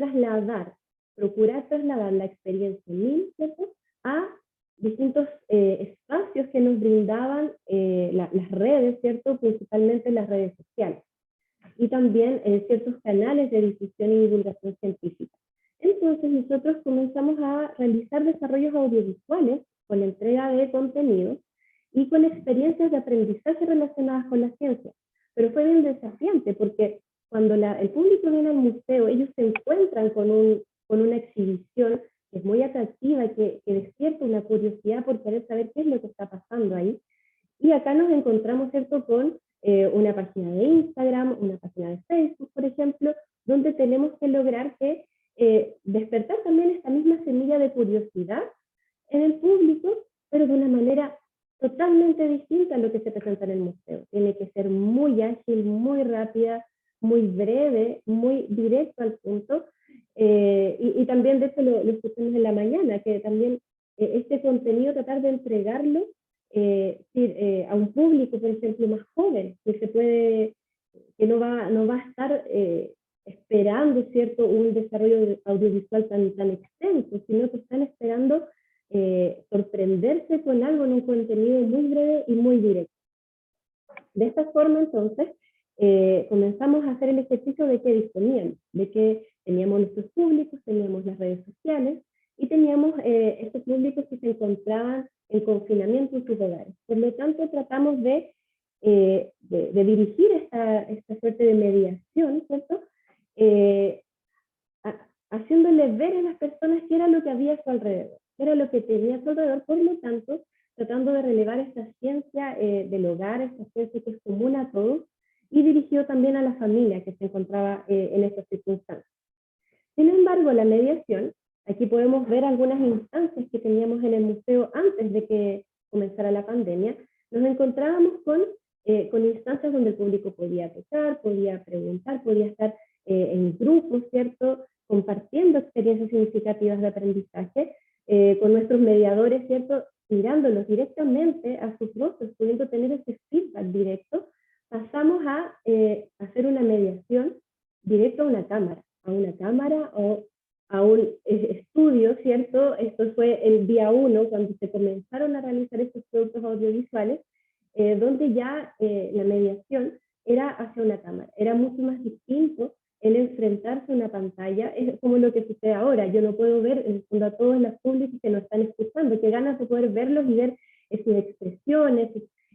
procurar trasladar la experiencia MIM, ¿cierto?, a distintos espacios que nos brindaban las redes, ¿cierto?, principalmente las redes sociales, y también ciertos canales de difusión y divulgación científica. Entonces nosotros comenzamos a realizar desarrollos audiovisuales con entrega de contenidos y con experiencias de aprendizaje relacionadas con la ciencia. Pero fue bien desafiante porque cuando el público viene al museo, ellos se encuentran con una exhibición que es muy atractiva y que despierta una curiosidad por querer saber qué es lo que está pasando ahí. Y acá nos encontramos, ¿cierto?, con una página de Instagram, una página de Facebook, por ejemplo, donde tenemos que lograr que despertar también esta misma semilla de curiosidad en el público, pero de una manera totalmente distinta a lo que se presenta en el museo. Tiene que ser muy ágil, muy rápida, muy breve, muy directo al punto, y también de hecho lo escuchamos en la mañana, que también este contenido tratar de entregarlo a un público, por ejemplo, más joven, que no va a estar esperando, ¿cierto?, un desarrollo audiovisual tan extenso, sino que están esperando sorprenderse con algo en un contenido muy breve y muy directo. De esta forma, entonces, comenzamos a hacer el ejercicio de qué disponíamos, de que teníamos nuestros públicos, teníamos las redes sociales y teníamos estos públicos que se encontraban en confinamiento en sus hogares. Por lo tanto, tratamos de dirigir esta suerte de mediación, ¿cierto?, haciéndole ver a las personas qué era lo que había a su alrededor, qué era lo que tenía a su alrededor, por lo tanto, tratando de relevar esta ciencia del hogar, esta ciencia que es común a todos, y dirigido también a la familia que se encontraba en estas circunstancias. Sin embargo, la mediación, aquí podemos ver algunas instancias que teníamos en el museo antes de que comenzara la pandemia, nos encontrábamos con instancias donde el público podía tocar, podía preguntar, podía estar en grupos, ¿cierto?, compartiendo experiencias significativas de aprendizaje, con nuestros mediadores, ¿cierto?, mirándolos directamente a sus rostros, pudiendo tener ese feedback directo. Pasamos a hacer una mediación directa a una cámara o a un estudio, ¿cierto? Esto fue el día 1, cuando se comenzaron a realizar estos productos audiovisuales, donde ya la mediación era hacia una cámara. Era mucho más distinto el enfrentarse a una pantalla, es como lo que sucede ahora. Yo no puedo ver en el fondo a todos los públicos que nos están escuchando, qué ganas de poder verlos y ver sus expresiones,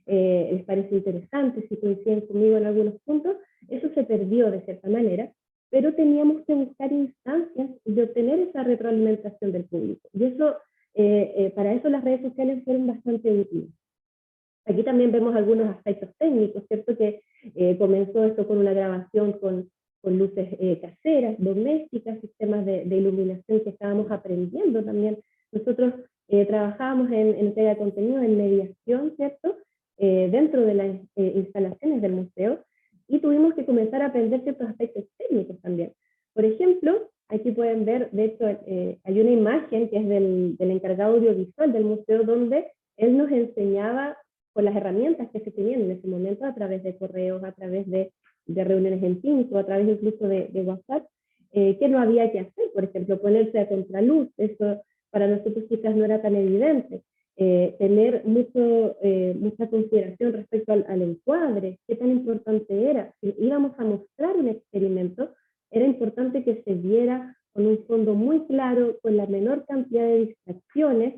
les parece interesante, si coinciden conmigo en algunos puntos. Eso se perdió de cierta manera, pero teníamos que buscar instancias de obtener esa retroalimentación del público. Y eso, para eso las redes sociales fueron bastante útiles. Aquí también vemos algunos aspectos técnicos, ¿cierto? Que comenzó esto con una grabación con luces caseras, domésticas, sistemas de iluminación que estábamos aprendiendo también. Nosotros trabajábamos en entrega de contenido, en mediación, ¿cierto?, dentro de las instalaciones del museo, y tuvimos que comenzar a aprender ciertos aspectos técnicos también. Por ejemplo, aquí pueden ver, de hecho, hay una imagen que es del encargado audiovisual del museo, donde él nos enseñaba con las herramientas que se tenían en ese momento, a través de correos, a través de de reuniones en Teams o a través incluso de WhatsApp, que no había que hacer, por ejemplo, ponerse a contraluz, eso para nosotros quizás no era tan evidente, tener mucha consideración respecto al encuadre, qué tan importante era. Si íbamos a mostrar un experimento, era importante que se viera con un fondo muy claro, con la menor cantidad de distracciones.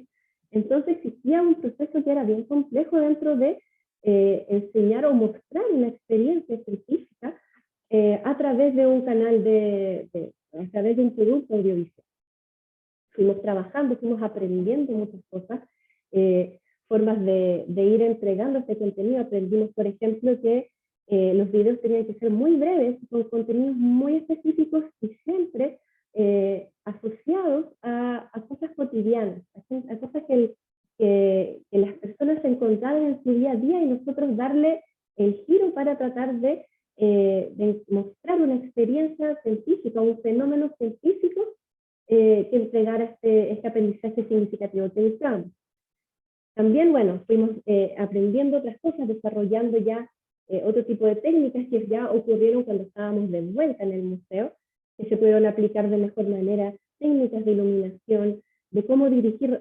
Entonces existía un proceso que era bien complejo dentro de enseñar o mostrar una experiencia científica a través de un canal a través de un producto audiovisual. Fuimos trabajando, fuimos aprendiendo muchas cosas, formas de ir entregando este contenido. Aprendimos, por ejemplo, que los videos tenían que ser muy breves, con contenidos muy específicos y siempre asociados a cosas cotidianas, a cosas que las personas se encontraban en su día a día, y nosotros darle el giro para tratar de mostrar una experiencia científica, un fenómeno científico que entregara este aprendizaje significativo que buscamos. También, bueno, fuimos aprendiendo otras cosas, desarrollando ya otro tipo de técnicas que ya ocurrieron cuando estábamos de vuelta en el museo, que se pudieron aplicar de mejor manera, técnicas de iluminación, de cómo dirigir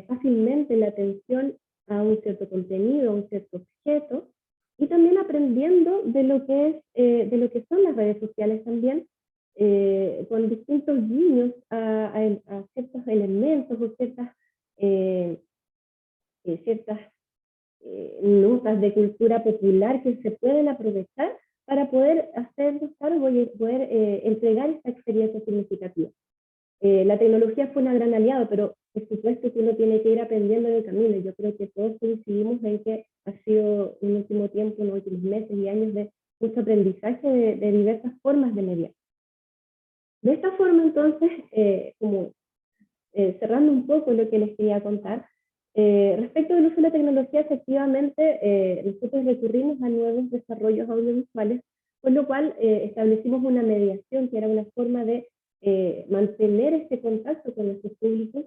fácilmente la atención a un cierto contenido, a un cierto objeto, y también aprendiendo de lo que son las redes sociales también, con distintos guiños a ciertos elementos o ciertas notas de cultura popular que se pueden aprovechar para poder hacernos cargo y poder entregar esta experiencia significativa. La tecnología fue una gran aliada, pero por supuesto que uno tiene que ir aprendiendo en el camino. Yo creo que todos coincidimos en que ha sido un último tiempo, unos últimos meses y años de mucho aprendizaje de diversas formas de mediar. De esta forma, entonces, cerrando un poco lo que les quería contar, respecto del uso de la tecnología, efectivamente, nosotros recurrimos a nuevos desarrollos audiovisuales, con lo cual establecimos una mediación, que era una forma de mantener este contacto con nuestros públicos,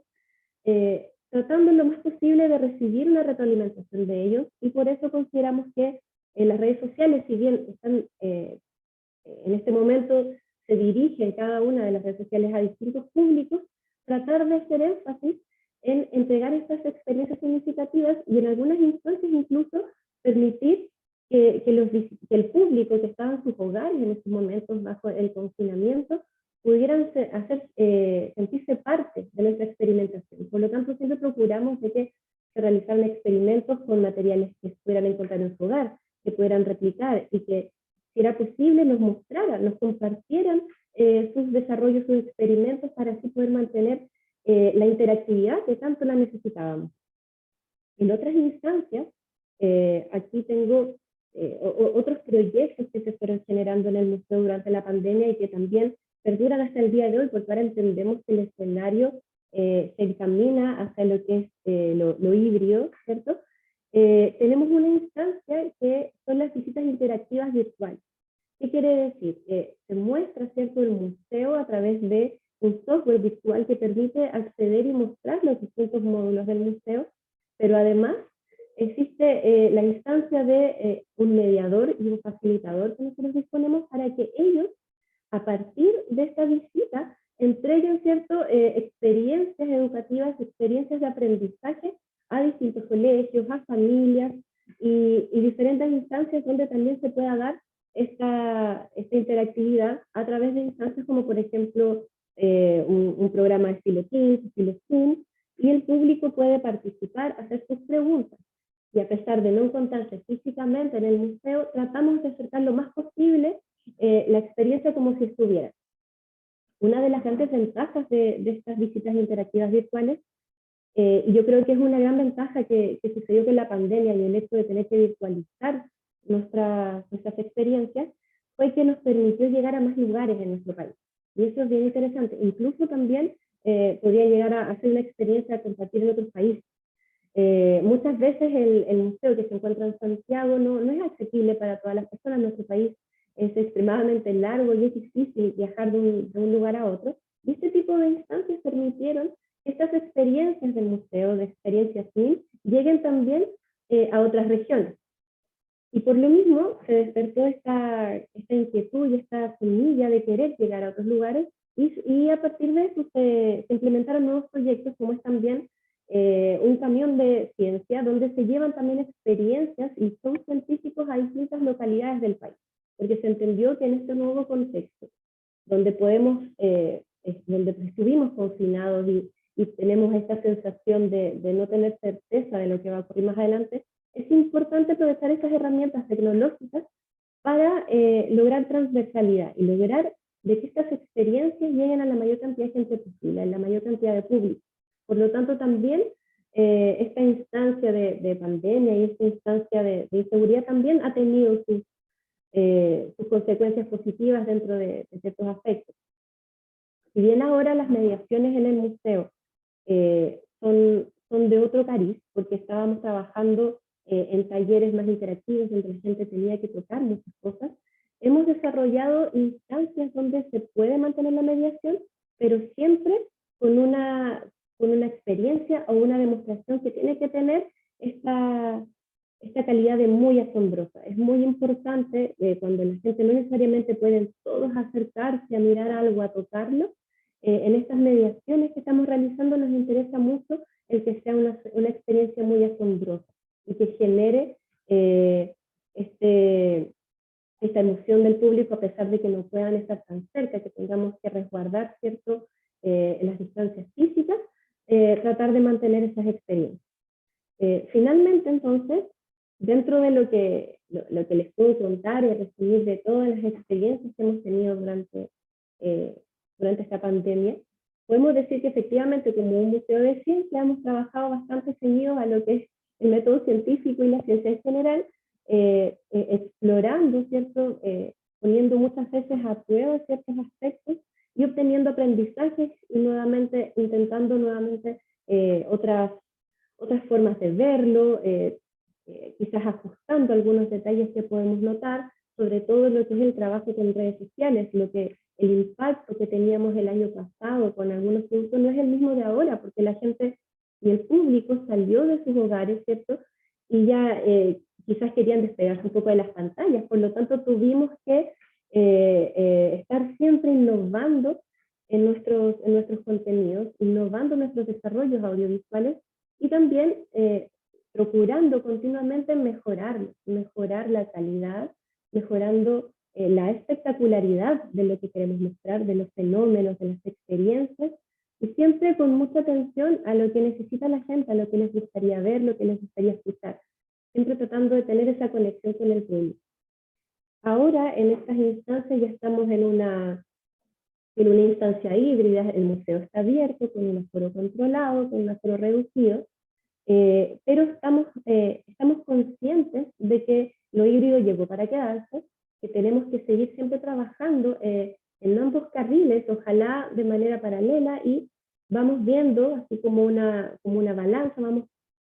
tratando lo más posible de recibir una retroalimentación de ellos, y por eso consideramos que las redes sociales, si bien están en este momento se dirigen cada una de las redes sociales a distintos públicos, tratar de hacer énfasis en entregar estas experiencias significativas y en algunas instancias incluso permitir que el público que estaba en sus hogares en estos momentos bajo el confinamiento pudieran sentirse parte de nuestra experimentación. Por lo tanto, siempre procuramos de que se realizaran experimentos con materiales que pudieran encontrar en su hogar, que pudieran replicar, y que, si era posible, nos mostraran, nos compartieran sus desarrollos, sus experimentos, para así poder mantener la interactividad que tanto la necesitábamos. En otras instancias, aquí tengo otros proyectos que se fueron generando en el museo durante la pandemia y que también perduran hasta el día de hoy, porque ahora entendemos que el escenario se encamina hacia lo que es lo híbrido, ¿cierto? Tenemos una instancia que son las visitas interactivas virtuales. ¿Qué quiere decir? Se muestra, ¿cierto?, el museo a través de un software virtual que permite acceder y mostrar los distintos módulos del museo, pero además existe la instancia de un mediador y un facilitador que nosotros disponemos para que ellos, a partir de esta visita, entreguen, ¿cierto?, experiencias educativas, experiencias de aprendizaje a distintos colegios, a familias y diferentes instancias donde también se pueda dar esta interactividad a través de instancias como, por ejemplo, un programa de estilo Teams, estilo Zoom, y el público puede participar, hacer sus preguntas. Y a pesar de no encontrarse físicamente en el museo, tratamos de acercar lo más posible la experiencia como si estuviera. Una de las grandes ventajas de estas visitas interactivas virtuales, y yo creo que es una gran ventaja que sucedió con la pandemia y el hecho de tener que virtualizar nuestras experiencias, fue que nos permitió llegar a más lugares en nuestro país. Y eso es bien interesante. Incluso también podría llegar a hacer una experiencia a compartir en otros países. Muchas veces el museo que se encuentra en Santiago no es accesible para todas las personas. Nuestro país es extremadamente largo y es difícil viajar de un lugar a otro. Y este tipo de instancias permitieron que estas experiencias del museo, de experiencias SIM, lleguen también a otras regiones. Y por lo mismo se despertó esta inquietud y esta semilla de querer llegar a otros lugares, y a partir de eso se implementaron nuevos proyectos, como es también un camión de ciencia, donde se llevan también experiencias y son científicos a distintas localidades del país, porque se entendió que en este nuevo contexto, donde donde estuvimos confinados y tenemos esta sensación de no tener certeza de lo que va a ocurrir más adelante, es importante aprovechar estas herramientas tecnológicas para lograr transversalidad y lograr de que estas experiencias lleguen a la mayor cantidad de gente posible, a la mayor cantidad de público. Por lo tanto, también esta instancia de pandemia y esta instancia de inseguridad también ha tenido sus consecuencias positivas dentro de ciertos aspectos. Si bien ahora las mediaciones en el museo son de otro cariz, porque estábamos trabajando en talleres más interactivos, donde la gente tenía que tocar muchas cosas, hemos desarrollado instancias donde se puede mantener la mediación, pero siempre con una experiencia o una demostración que tiene que tener esta calidad de muy asombrosa. Es muy importante cuando la gente no necesariamente pueden todos acercarse a mirar algo, a tocarlo. En estas mediaciones que estamos realizando nos interesa mucho el que sea una experiencia muy asombrosa y que genere esta emoción del público, a pesar de que no puedan estar tan cerca, que tengamos que resguardar, ¿cierto?, en las distancias físicas, tratar de mantener esas experiencias. Finalmente, entonces, dentro de lo que les puedo contar y resumir de todas las experiencias que hemos tenido durante esta pandemia, podemos decir que efectivamente, como un museo de ciencia, hemos trabajado bastante seguido a lo que es el método científico y la ciencia en general, explorando, ¿cierto?, poniendo muchas veces a prueba ciertos aspectos y obteniendo aprendizajes y nuevamente intentando otras formas de verlo, quizás ajustando algunos detalles que podemos notar, sobre todo lo que es el trabajo con redes sociales, el impacto que teníamos el año pasado con algunos productos no es el mismo de ahora, porque la gente y el público salió de sus hogares, ¿cierto?, y ya quizás querían despegarse un poco de las pantallas, por lo tanto tuvimos que estar siempre innovando en nuestros contenidos, innovando nuestros desarrollos audiovisuales y también procurando continuamente mejorar la calidad, mejorando la espectacularidad de lo que queremos mostrar, de los fenómenos, de las experiencias, y siempre con mucha atención a lo que necesita la gente, a lo que les gustaría ver, lo que les gustaría escuchar, siempre tratando de tener esa conexión con el público. Ahora, en estas instancias, ya estamos en una instancia híbrida, el museo está abierto, con un aforo controlado, con un aforo reducido, pero estamos conscientes de que lo híbrido llegó para quedarse, que tenemos que seguir siempre trabajando en ambos carriles, ojalá de manera paralela, y vamos viendo, así como una balanza, vamos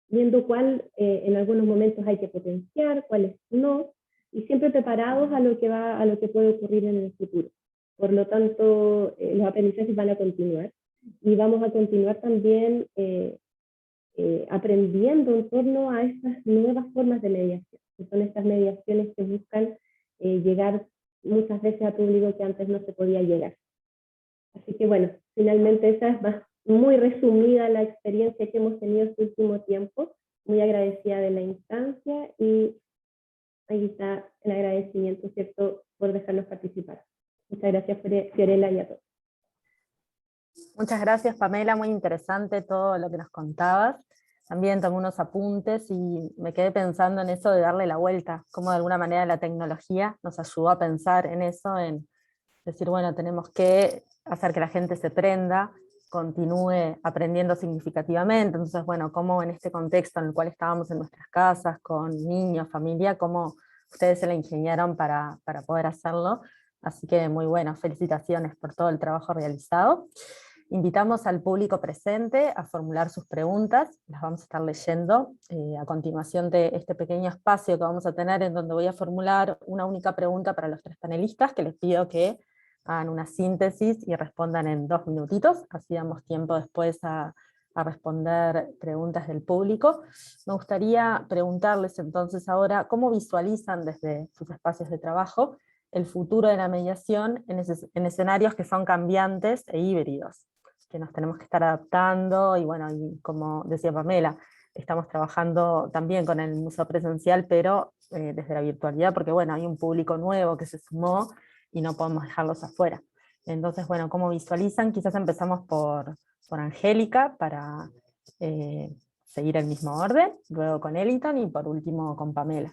viendo cuál en algunos momentos hay que potenciar, cuáles no, y siempre preparados a lo que puede ocurrir en el futuro. Por lo tanto, los aprendizajes van a continuar, y vamos a continuar también aprendiendo en torno a estas nuevas formas de mediación, que son estas mediaciones que buscan llegar muchas veces a público que antes no se podía llegar. Así que bueno, finalmente esa es muy resumida la experiencia que hemos tenido este último tiempo, muy agradecida de la instancia, y ahí está el agradecimiento, ¿cierto?, por dejarnos participar. Muchas gracias, Fiorella, y a todos. Muchas gracias, Pamela, muy interesante todo lo que nos contabas. También tomé unos apuntes y me quedé pensando en eso de darle la vuelta, cómo de alguna manera la tecnología nos ayudó a pensar en eso, en decir, bueno, tenemos que hacer que la gente se prenda, continúe aprendiendo significativamente. Entonces, bueno, cómo en este contexto en el cual estábamos en nuestras casas, con niños, familia, cómo ustedes se la ingeniaron para poder hacerlo. Así que muy bueno, felicitaciones por todo el trabajo realizado. Invitamos al público presente a formular sus preguntas, las vamos a estar leyendo a continuación de este pequeño espacio que vamos a tener, en donde voy a formular una única pregunta para los tres panelistas, que les pido que hagan una síntesis y respondan en 2 minutitos, así damos tiempo después a a responder preguntas del público. Me gustaría preguntarles entonces ahora cómo visualizan desde sus espacios de trabajo el futuro de la mediación en escenarios que son cambiantes e híbridos, que nos tenemos que estar adaptando, y bueno, y como decía Pamela, estamos trabajando también con el museo presencial, pero desde la virtualidad, porque bueno, hay un público nuevo que se sumó y no podemos dejarlos afuera. Entonces, bueno, ¿cómo visualizan? Quizás empezamos por Angélica, para seguir el mismo orden, luego con Eliton, y por último con Pamela.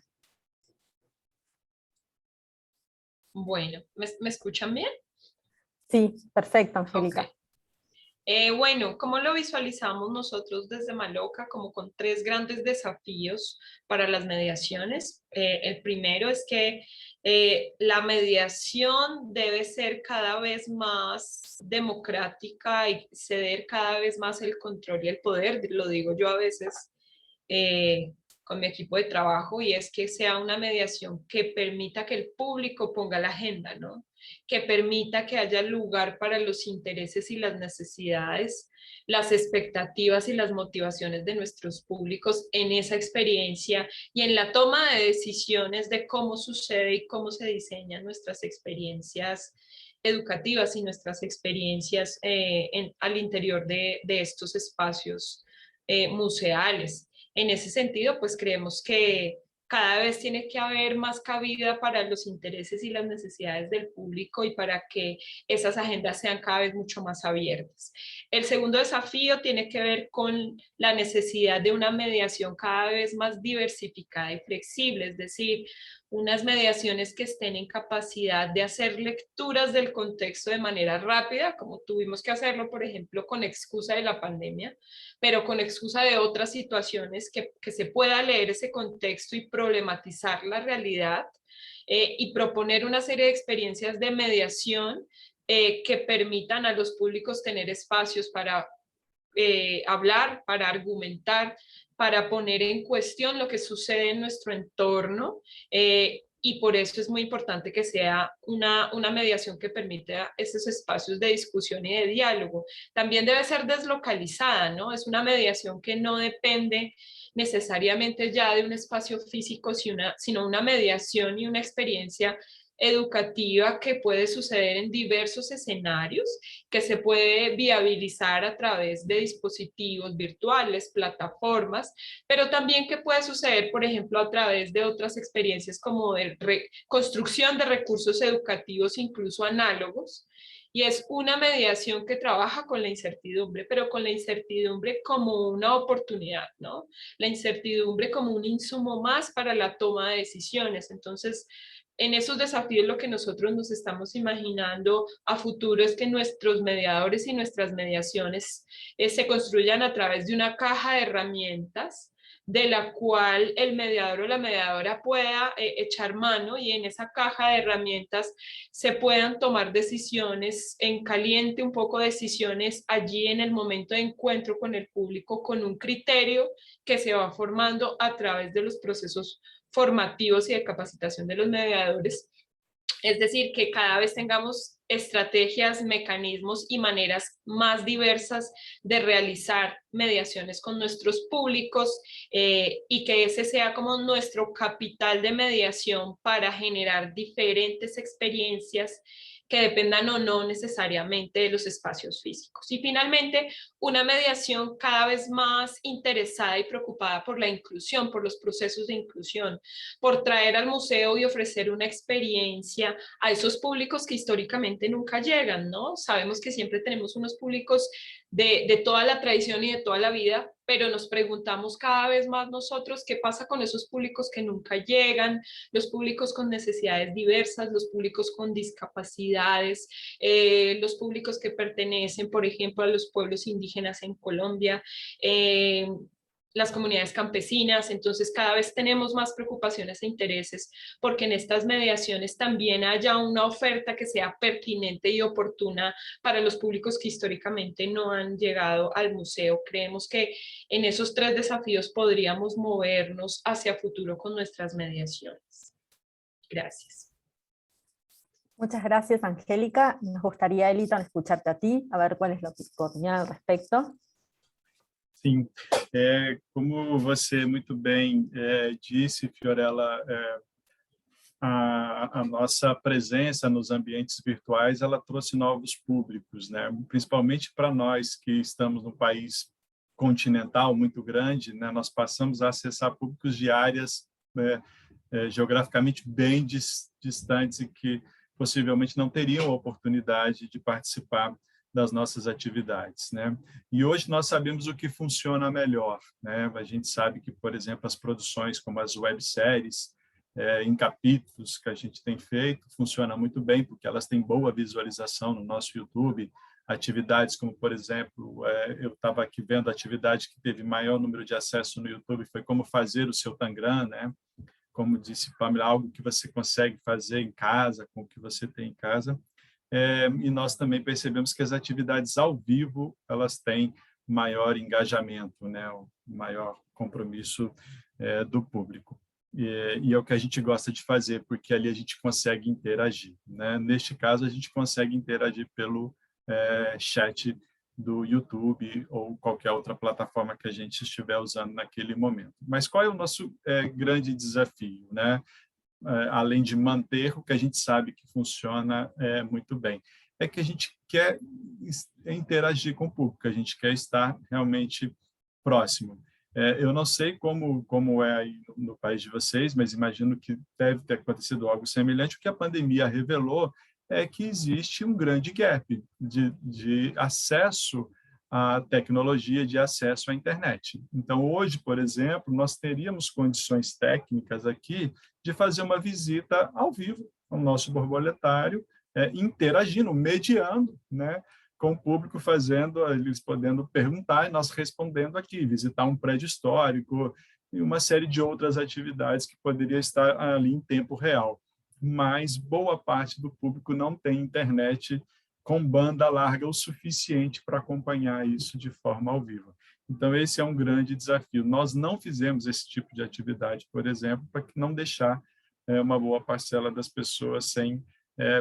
Bueno, ¿me escuchan bien? Sí, perfecto, Ok. Angélica. Bueno, ¿cómo lo visualizamos nosotros desde Maloca? Como con tres grandes desafíos para las mediaciones. El primero es que la mediación debe ser cada vez más democrática y ceder cada vez más el control y el poder. Lo digo yo a veces con mi equipo de trabajo, y es que sea una mediación que permita que el público ponga la agenda, ¿no? Que permita que haya lugar para los intereses y las necesidades, las expectativas y las motivaciones de nuestros públicos en esa experiencia y en la toma de decisiones de cómo sucede y cómo se diseñan nuestras experiencias educativas y nuestras experiencias al interior de estos espacios museales. En ese sentido, pues creemos que cada vez tiene que haber más cabida para los intereses y las necesidades del público y para que esas agendas sean cada vez mucho más abiertas. El segundo desafío tiene que ver con la necesidad de una mediación cada vez más diversificada y flexible, es decir, unas mediaciones que estén en capacidad de hacer lecturas del contexto de manera rápida, como tuvimos que hacerlo, por ejemplo, con excusa de la pandemia, pero con excusa de otras situaciones que se pueda leer ese contexto y problematizar la realidad y proponer una serie de experiencias de mediación que permitan a los públicos tener espacios para hablar, para argumentar, para poner en cuestión lo que sucede en nuestro entorno. Y por eso es muy importante que sea una mediación que permita esos espacios de discusión y de diálogo. También debe ser deslocalizada, ¿no? Es una mediación que no depende necesariamente ya de un espacio físico, sino una mediación y una experiencia educativa que puede suceder en diversos escenarios, que se puede viabilizar a través de dispositivos virtuales, plataformas, pero también que puede suceder, por ejemplo, a través de otras experiencias como de construcción de recursos educativos, incluso análogos. Y es una mediación que trabaja con la incertidumbre, pero con la incertidumbre como una oportunidad, ¿no? La incertidumbre como un insumo más para la toma de decisiones. Entonces, en esos desafíos lo que nosotros nos estamos imaginando a futuro es que nuestros mediadores y nuestras mediaciones se construyan a través de una caja de herramientas de la cual el mediador o la mediadora pueda echar mano, y en esa caja de herramientas se puedan tomar decisiones en caliente, un poco decisiones allí en el momento de encuentro con el público, con un criterio que se va formando a través de los procesos formativos y de capacitación de los mediadores. Es decir, que cada vez tengamos estrategias, mecanismos y maneras más diversas de realizar mediaciones con nuestros públicos y que ese sea como nuestro capital de mediación para generar diferentes experiencias que dependan o no necesariamente de los espacios físicos. Y finalmente, una mediación cada vez más interesada y preocupada por la inclusión, por los procesos de inclusión, por traer al museo y ofrecer una experiencia a esos públicos que históricamente nunca llegan, ¿no? Sabemos que siempre tenemos unos públicos de toda la tradición y de toda la vida, pero nos preguntamos cada vez más nosotros qué pasa con esos públicos que nunca llegan, los públicos con necesidades diversas, los públicos con discapacidades, los públicos que pertenecen, por ejemplo, a los pueblos indígenas en Colombia, las comunidades campesinas. Entonces cada vez tenemos más preocupaciones e intereses porque en estas mediaciones también haya una oferta que sea pertinente y oportuna para los públicos que históricamente no han llegado al museo. Creemos que en esos tres desafíos podríamos movernos hacia futuro con nuestras mediaciones. Gracias. Muchas gracias, Angélica. Nos gustaría, Eliton, escucharte a ti, a ver cuál es tu opinión al respecto. Sim, como você muito bem disse, Fiorella, a nossa presença nos ambientes virtuais, ela trouxe novos públicos, né? Principalmente para nós que estamos num país continental muito grande, né? Nós passamos a acessar públicos de áreas geograficamente bem distantes e que possivelmente não teriam a oportunidade de participar das nossas atividades, né? E hoje nós sabemos o que funciona melhor, né? A gente sabe que, por exemplo, as produções como as webséries, em capítulos que a gente tem feito, funciona muito bem, porque elas têm boa visualização no nosso YouTube. Atividades como, por exemplo, eu estava aqui vendo a atividade que teve maior número de acesso no YouTube, foi como fazer o seu Tangram, né? Como disse Pamela, algo que você consegue fazer em casa, com o que você tem em casa. E nós também percebemos que as atividades ao vivo, elas têm maior engajamento, né? O maior compromisso do público. E é o que a gente gosta de fazer, porque ali a gente consegue interagir, né? Neste caso, a gente consegue interagir pelo chat do YouTube ou qualquer outra plataforma que a gente estiver usando naquele momento. Mas qual é o nosso grande desafio, né? Além de manter o que a gente sabe que funciona muito bem, é que a gente quer interagir com o público, a gente quer estar realmente próximo. Eu não sei como é aí no país de vocês, mas imagino que deve ter acontecido algo semelhante. O que a pandemia revelou é que existe um grande gap de acesso à tecnologia, de acesso à internet. Então, hoje, por exemplo, nós teríamos condições técnicas aqui de fazer uma visita ao vivo ao nosso borboletário, interagindo, mediando, né, com o público, fazendo, eles podendo perguntar e nós respondendo aqui, visitar um prédio histórico e uma série de outras atividades que poderia estar ali em tempo real. Mas boa parte do público não tem internet com banda larga o suficiente para acompanhar isso de forma ao vivo. Então, esse é um grande desafio. Nós não fizemos esse tipo de atividade, por exemplo, para não deixar uma boa parcela das pessoas sem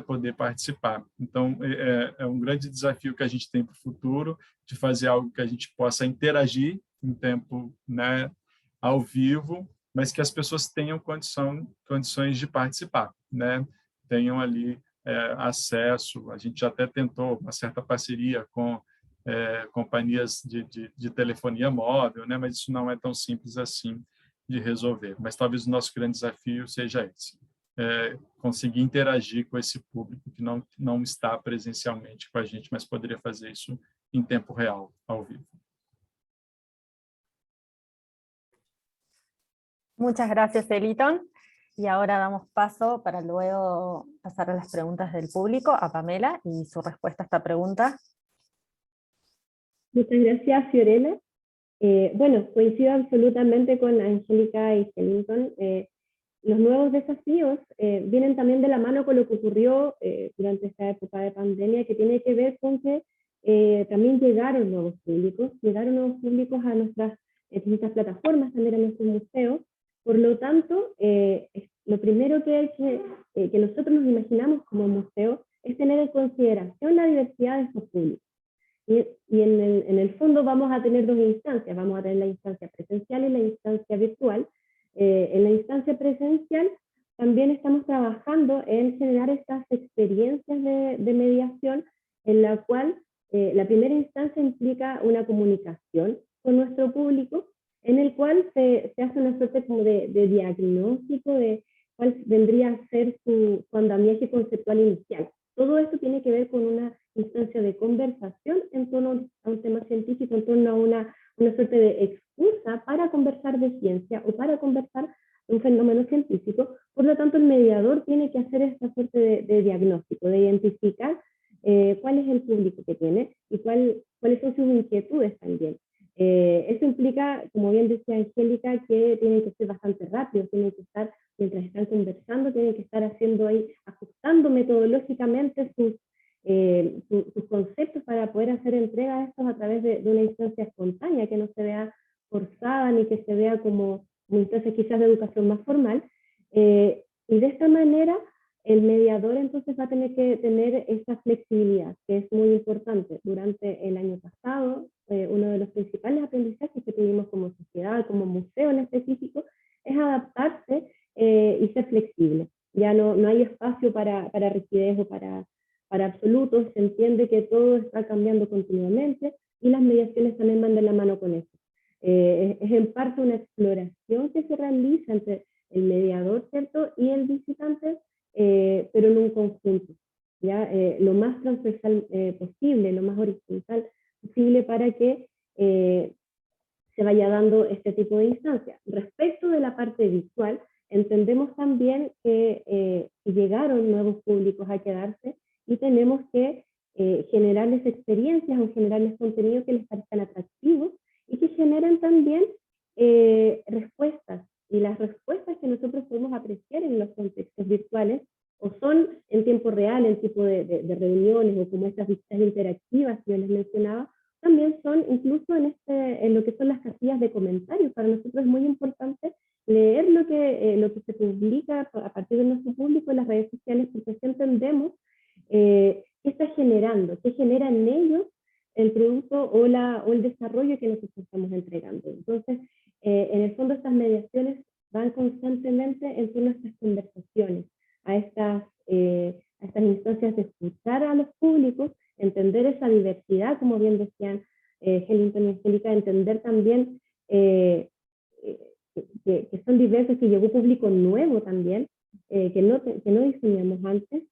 poder participar. Então, é um grande desafio que a gente tem para o futuro, de fazer algo que a gente possa interagir em tempo, né, ao vivo, mas que as pessoas tenham condições de participar, né? Tenham ali acesso. A gente já até tentou uma certa parceria com companhias de telefonia móvel, né? Mas isso não é tão simples assim de resolver. Mas talvez o nosso grande desafio seja esse. Conseguir interagir com esse público que não está presencialmente com a gente, mas poderia fazer isso em tempo real, ao vivo. Muchas gracias, Eliton. Y ahora damos paso para luego pasar a las preguntas del público, a Pamela y su respuesta a esta pregunta. Muchas gracias, Fiorella. Bueno, coincido absolutamente con Angélica y Eliton. Los nuevos desafíos vienen también de la mano con lo que ocurrió durante esta época de pandemia, que tiene que ver con que también llegaron nuevos públicos a nuestras distintas plataformas, también a nuestros museos. Por lo tanto, lo primero que nosotros nos imaginamos como museo es tener en consideración la diversidad de estos públicos. Y en el fondo vamos a tener dos instancias, vamos a tener la instancia presencial y la instancia virtual. En la instancia presencial también estamos trabajando en generar estas experiencias de mediación, en la cual la primera instancia implica una comunicación con nuestro público, en el cual se hace una suerte como de diagnóstico de cuál vendría a ser su andamiaje conceptual inicial. Todo esto tiene que ver con una instancia de conversación en torno a un tema científico, en torno a una suerte de excusa para conversar de ciencia o para conversar de un fenómeno científico. Por lo tanto, el mediador tiene que hacer esta suerte de diagnóstico, de identificar cuál es el público que tiene y cuáles son sus inquietudes también. Eso implica, como bien decía Angélica, que tienen que ser bastante rápidos, tienen que estar, mientras están conversando, tienen que estar haciendo ahí, ajustando metodológicamente sus conceptos para poder hacer entrega de estos a través de una instancia espontánea, que no se vea forzada ni que se vea como una instancia quizás de educación más formal. Y de esta manera el mediador entonces va a tener que tener esa flexibilidad, que es muy importante. Durante el año pasado, uno de los principales aprendizajes que tuvimos como sociedad, como museo en específico, es adaptarse y ser flexible. Ya no hay espacio para rigidez o para absolutos, se entiende que todo está cambiando continuamente y las mediaciones también van de la mano con eso. Es en parte una exploración que se realiza entre el mediador, ¿cierto?, y el visitante, pero en un conjunto, ¿ya? Lo más transversal posible, lo más horizontal posible para que se vaya dando este tipo de instancias. Respecto de la parte visual, entendemos también que llegaron nuevos públicos a quedarse y tenemos que generarles experiencias o generarles contenido que les parezcan atractivos y que generen también respuestas. Y las respuestas que nosotros podemos apreciar en los contextos virtuales o son en tiempo real, en tipo de reuniones o como estas visitas interactivas que yo les mencionaba, también son incluso en lo que son las casillas de comentarios. Para nosotros es muy importante leer lo que se publica a partir de nuestro público en las redes sociales, porque así entendemos qué está generando, qué genera en ellos el producto o el desarrollo que nosotros estamos entregando. Entonces, en el fondo estas mediaciones van constantemente en torno a estas conversaciones, a estas instancias de escuchar a los públicos, entender esa diversidad, como bien decían Hellington y Angélica, entender también que son diversos, que llegó público nuevo también, que no diseñamos antes,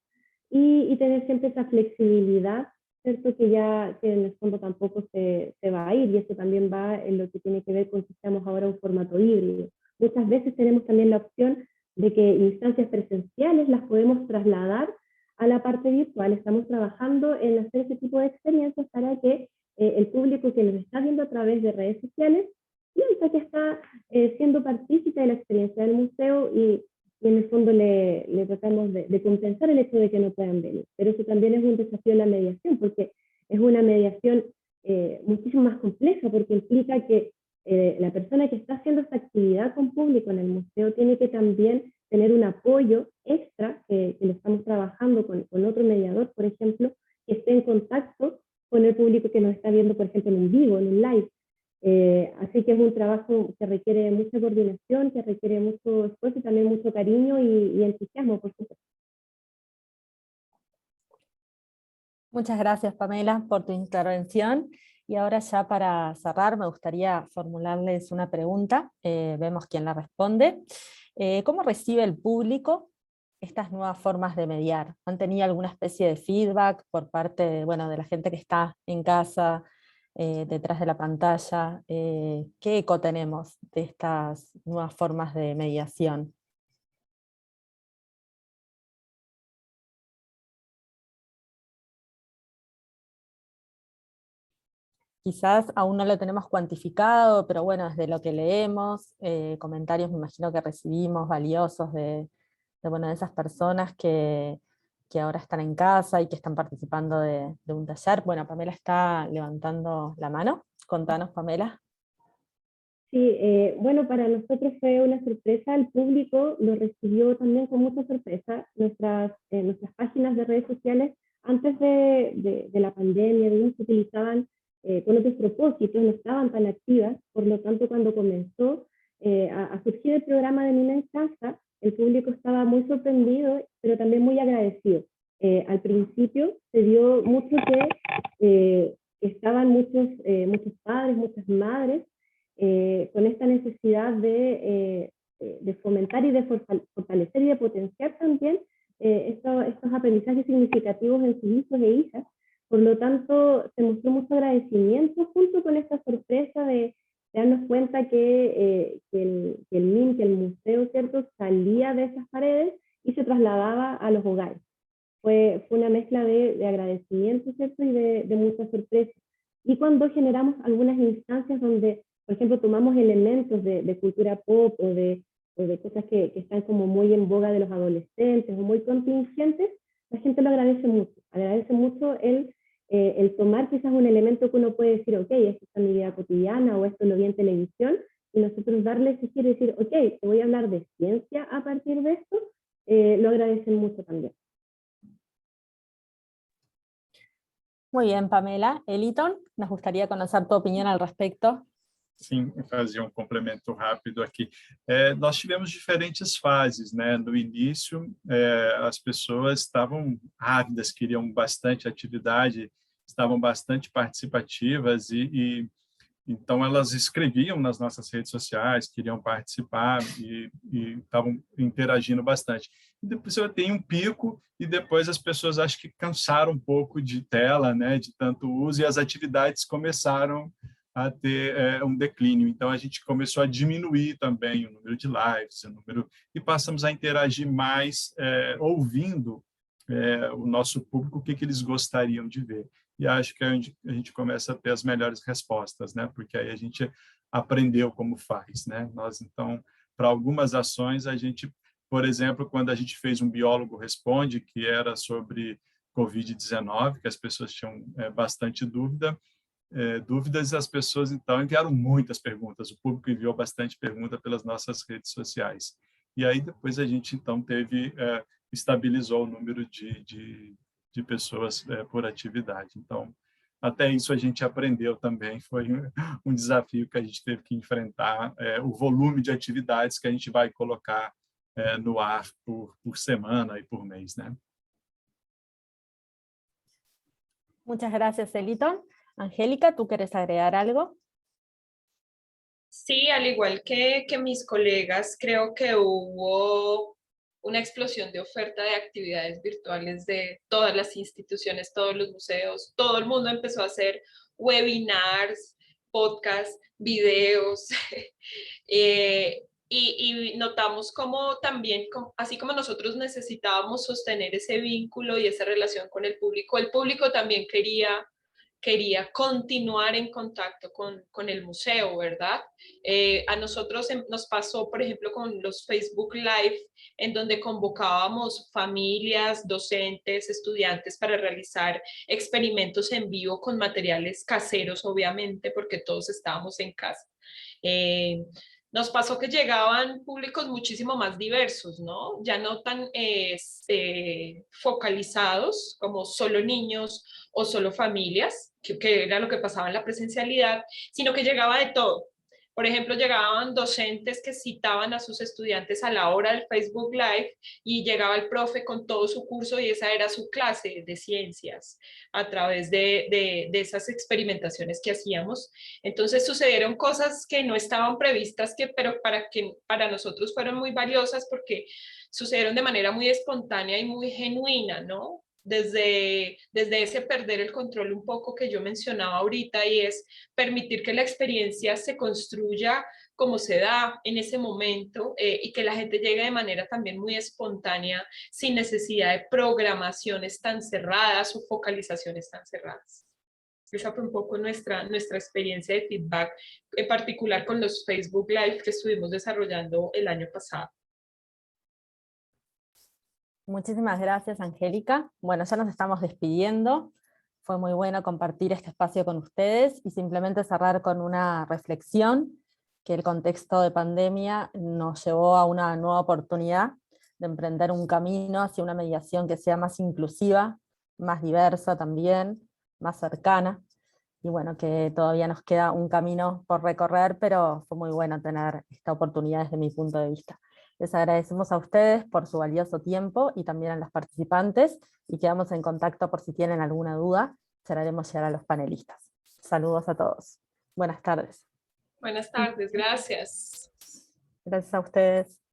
y tener siempre esa flexibilidad, ¿cierto?, que en el fondo tampoco se va a ir, y eso también va en lo que tiene que ver con si estamos ahora en un formato híbrido. Muchas veces tenemos también la opción de que instancias presenciales las podemos trasladar a la parte virtual. Estamos trabajando en hacer ese tipo de experiencias para que el público que nos está viendo a través de redes sociales piensa que está siendo partícipe de la experiencia del museo y en el fondo le tratamos de compensar el hecho de que no puedan venir. Pero eso también es un desafío en la mediación, porque es una mediación muchísimo más compleja, porque implica que la persona que está haciendo esta actividad con público en el museo tiene que también tener un apoyo extra, que lo estamos trabajando con otro mediador, por ejemplo, que esté en contacto con el público que nos está viendo, por ejemplo, en un vivo, en un live. Así que es un trabajo que requiere mucha coordinación, que requiere mucho esfuerzo y también mucho cariño y entusiasmo, por supuesto. Muchas gracias, Pamela, por tu intervención. Y ahora ya para cerrar me gustaría formularles una pregunta, vemos quién la responde. ¿Cómo recibe el público estas nuevas formas de mediar? ¿Han tenido alguna especie de feedback por parte de la gente que está en casa, detrás de la pantalla? ¿Qué eco tenemos de estas nuevas formas de mediación? Quizás aún no lo tenemos cuantificado, pero bueno, desde lo que leemos, comentarios me imagino que recibimos valiosos de esas personas que ahora están en casa y que están participando de un taller. Bueno, Pamela está levantando la mano. Contanos, Pamela. Sí, bueno, para nosotros fue una sorpresa, el público lo recibió también con mucha sorpresa. Nuestras páginas de redes sociales, antes de la pandemia, se utilizaban con otros propósitos, no estaban tan activas, por lo tanto cuando comenzó a surgir el programa de Mina en Casa, el público estaba muy sorprendido, pero también muy agradecido. Al principio se dio mucho que estaban muchos padres, muchas madres, con esta necesidad de fomentar y de fortalecer y de potenciar también estos aprendizajes significativos en sus hijos e hijas. Por lo tanto, se mostró mucho agradecimiento junto con esta sorpresa de darnos cuenta que el MIM, que el museo, ¿cierto?, salía de esas paredes y se trasladaba a los hogares. Fue una mezcla de agradecimiento, ¿cierto?, y de mucha sorpresa. Y cuando generamos algunas instancias donde, por ejemplo, tomamos elementos de cultura pop o de cosas que están como muy en boga de los adolescentes o muy contingentes, la gente lo agradece mucho el tomar quizás un elemento que uno puede decir, ok, esto está en mi vida cotidiana o esto lo vi en televisión, y nosotros darle ese giro y decir, ok, te voy a hablar de ciencia a partir de esto, lo agradecen mucho también. Muy bien, Pamela. Eliton, nos gustaría conocer tu opinión al respecto. Sim, fazer complemento rápido aqui. Nós tivemos diferentes fases, né? No início, as pessoas estavam ávidas, queriam bastante atividade, estavam bastante participativas e então elas escreviam nas nossas redes sociais, queriam participar e estavam interagindo bastante. E depois você tem um pico e depois as pessoas acho que cansaram um pouco de tela, né? De tanto uso, e as atividades começaram a ter um declínio. Então, a gente começou a diminuir também o número de lives, e passamos a interagir mais, ouvindo o nosso público, o que eles gostariam de ver. E acho que a gente começa a ter as melhores respostas, né? Porque aí a gente aprendeu como faz, né? Nós, então, para algumas ações, a gente, por exemplo, quando a gente fez um Biólogo Responde, que era sobre Covid-19, que as pessoas tinham bastante dúvidas, as pessoas, então, enviaram muitas perguntas, o público enviou bastante pergunta pelas nossas redes sociais. E aí, depois, a gente, então, estabilizou o número de pessoas por atividade. Então, até isso a gente aprendeu também, foi um desafio que a gente teve que enfrentar, o volume de atividades que a gente vai colocar no ar por semana e por mês, né? Muchas gracias, Eliton. Angélica, ¿tú quieres agregar algo? Sí, al igual que mis colegas, creo que hubo una explosión de oferta de actividades virtuales de todas las instituciones, todos los museos, todo el mundo empezó a hacer webinars, podcasts, videos, y notamos como también, así como nosotros necesitábamos sostener ese vínculo y esa relación con el público también quería continuar en contacto con el museo, ¿verdad? A nosotros nos pasó, por ejemplo, con los Facebook Live, en donde convocábamos familias, docentes, estudiantes para realizar experimentos en vivo con materiales caseros, obviamente, porque todos estábamos en casa. Nos pasó que llegaban públicos muchísimo más diversos, ¿no? Ya no tan focalizados como solo niños o solo familias, que era lo que pasaba en la presencialidad, sino que llegaba de todo. Por ejemplo, llegaban docentes que citaban a sus estudiantes a la hora del Facebook Live y llegaba el profe con todo su curso y esa era su clase de ciencias a través de esas experimentaciones que hacíamos. Entonces sucedieron cosas que no estaban previstas, pero para nosotros fueron muy valiosas porque sucedieron de manera muy espontánea y muy genuina, ¿no? Desde ese perder el control un poco que yo mencionaba ahorita, y es permitir que la experiencia se construya como se da en ese momento, y que la gente llegue de manera también muy espontánea, sin necesidad de programaciones tan cerradas o focalizaciones tan cerradas. Esa fue un poco nuestra experiencia de feedback, en particular con los Facebook Live que estuvimos desarrollando el año pasado. Muchísimas gracias, Angélica. Bueno, ya nos estamos despidiendo. Fue muy bueno compartir este espacio con ustedes y simplemente cerrar con una reflexión, que el contexto de pandemia nos llevó a una nueva oportunidad de emprender un camino hacia una mediación que sea más inclusiva, más diversa también, más cercana, y bueno, que todavía nos queda un camino por recorrer, pero fue muy bueno tener esta oportunidad desde mi punto de vista. Les agradecemos a ustedes por su valioso tiempo y también a los participantes, y quedamos en contacto por si tienen alguna duda, se la haremos llegar a los panelistas. Saludos a todos. Buenas tardes. Buenas tardes, gracias. Gracias a ustedes.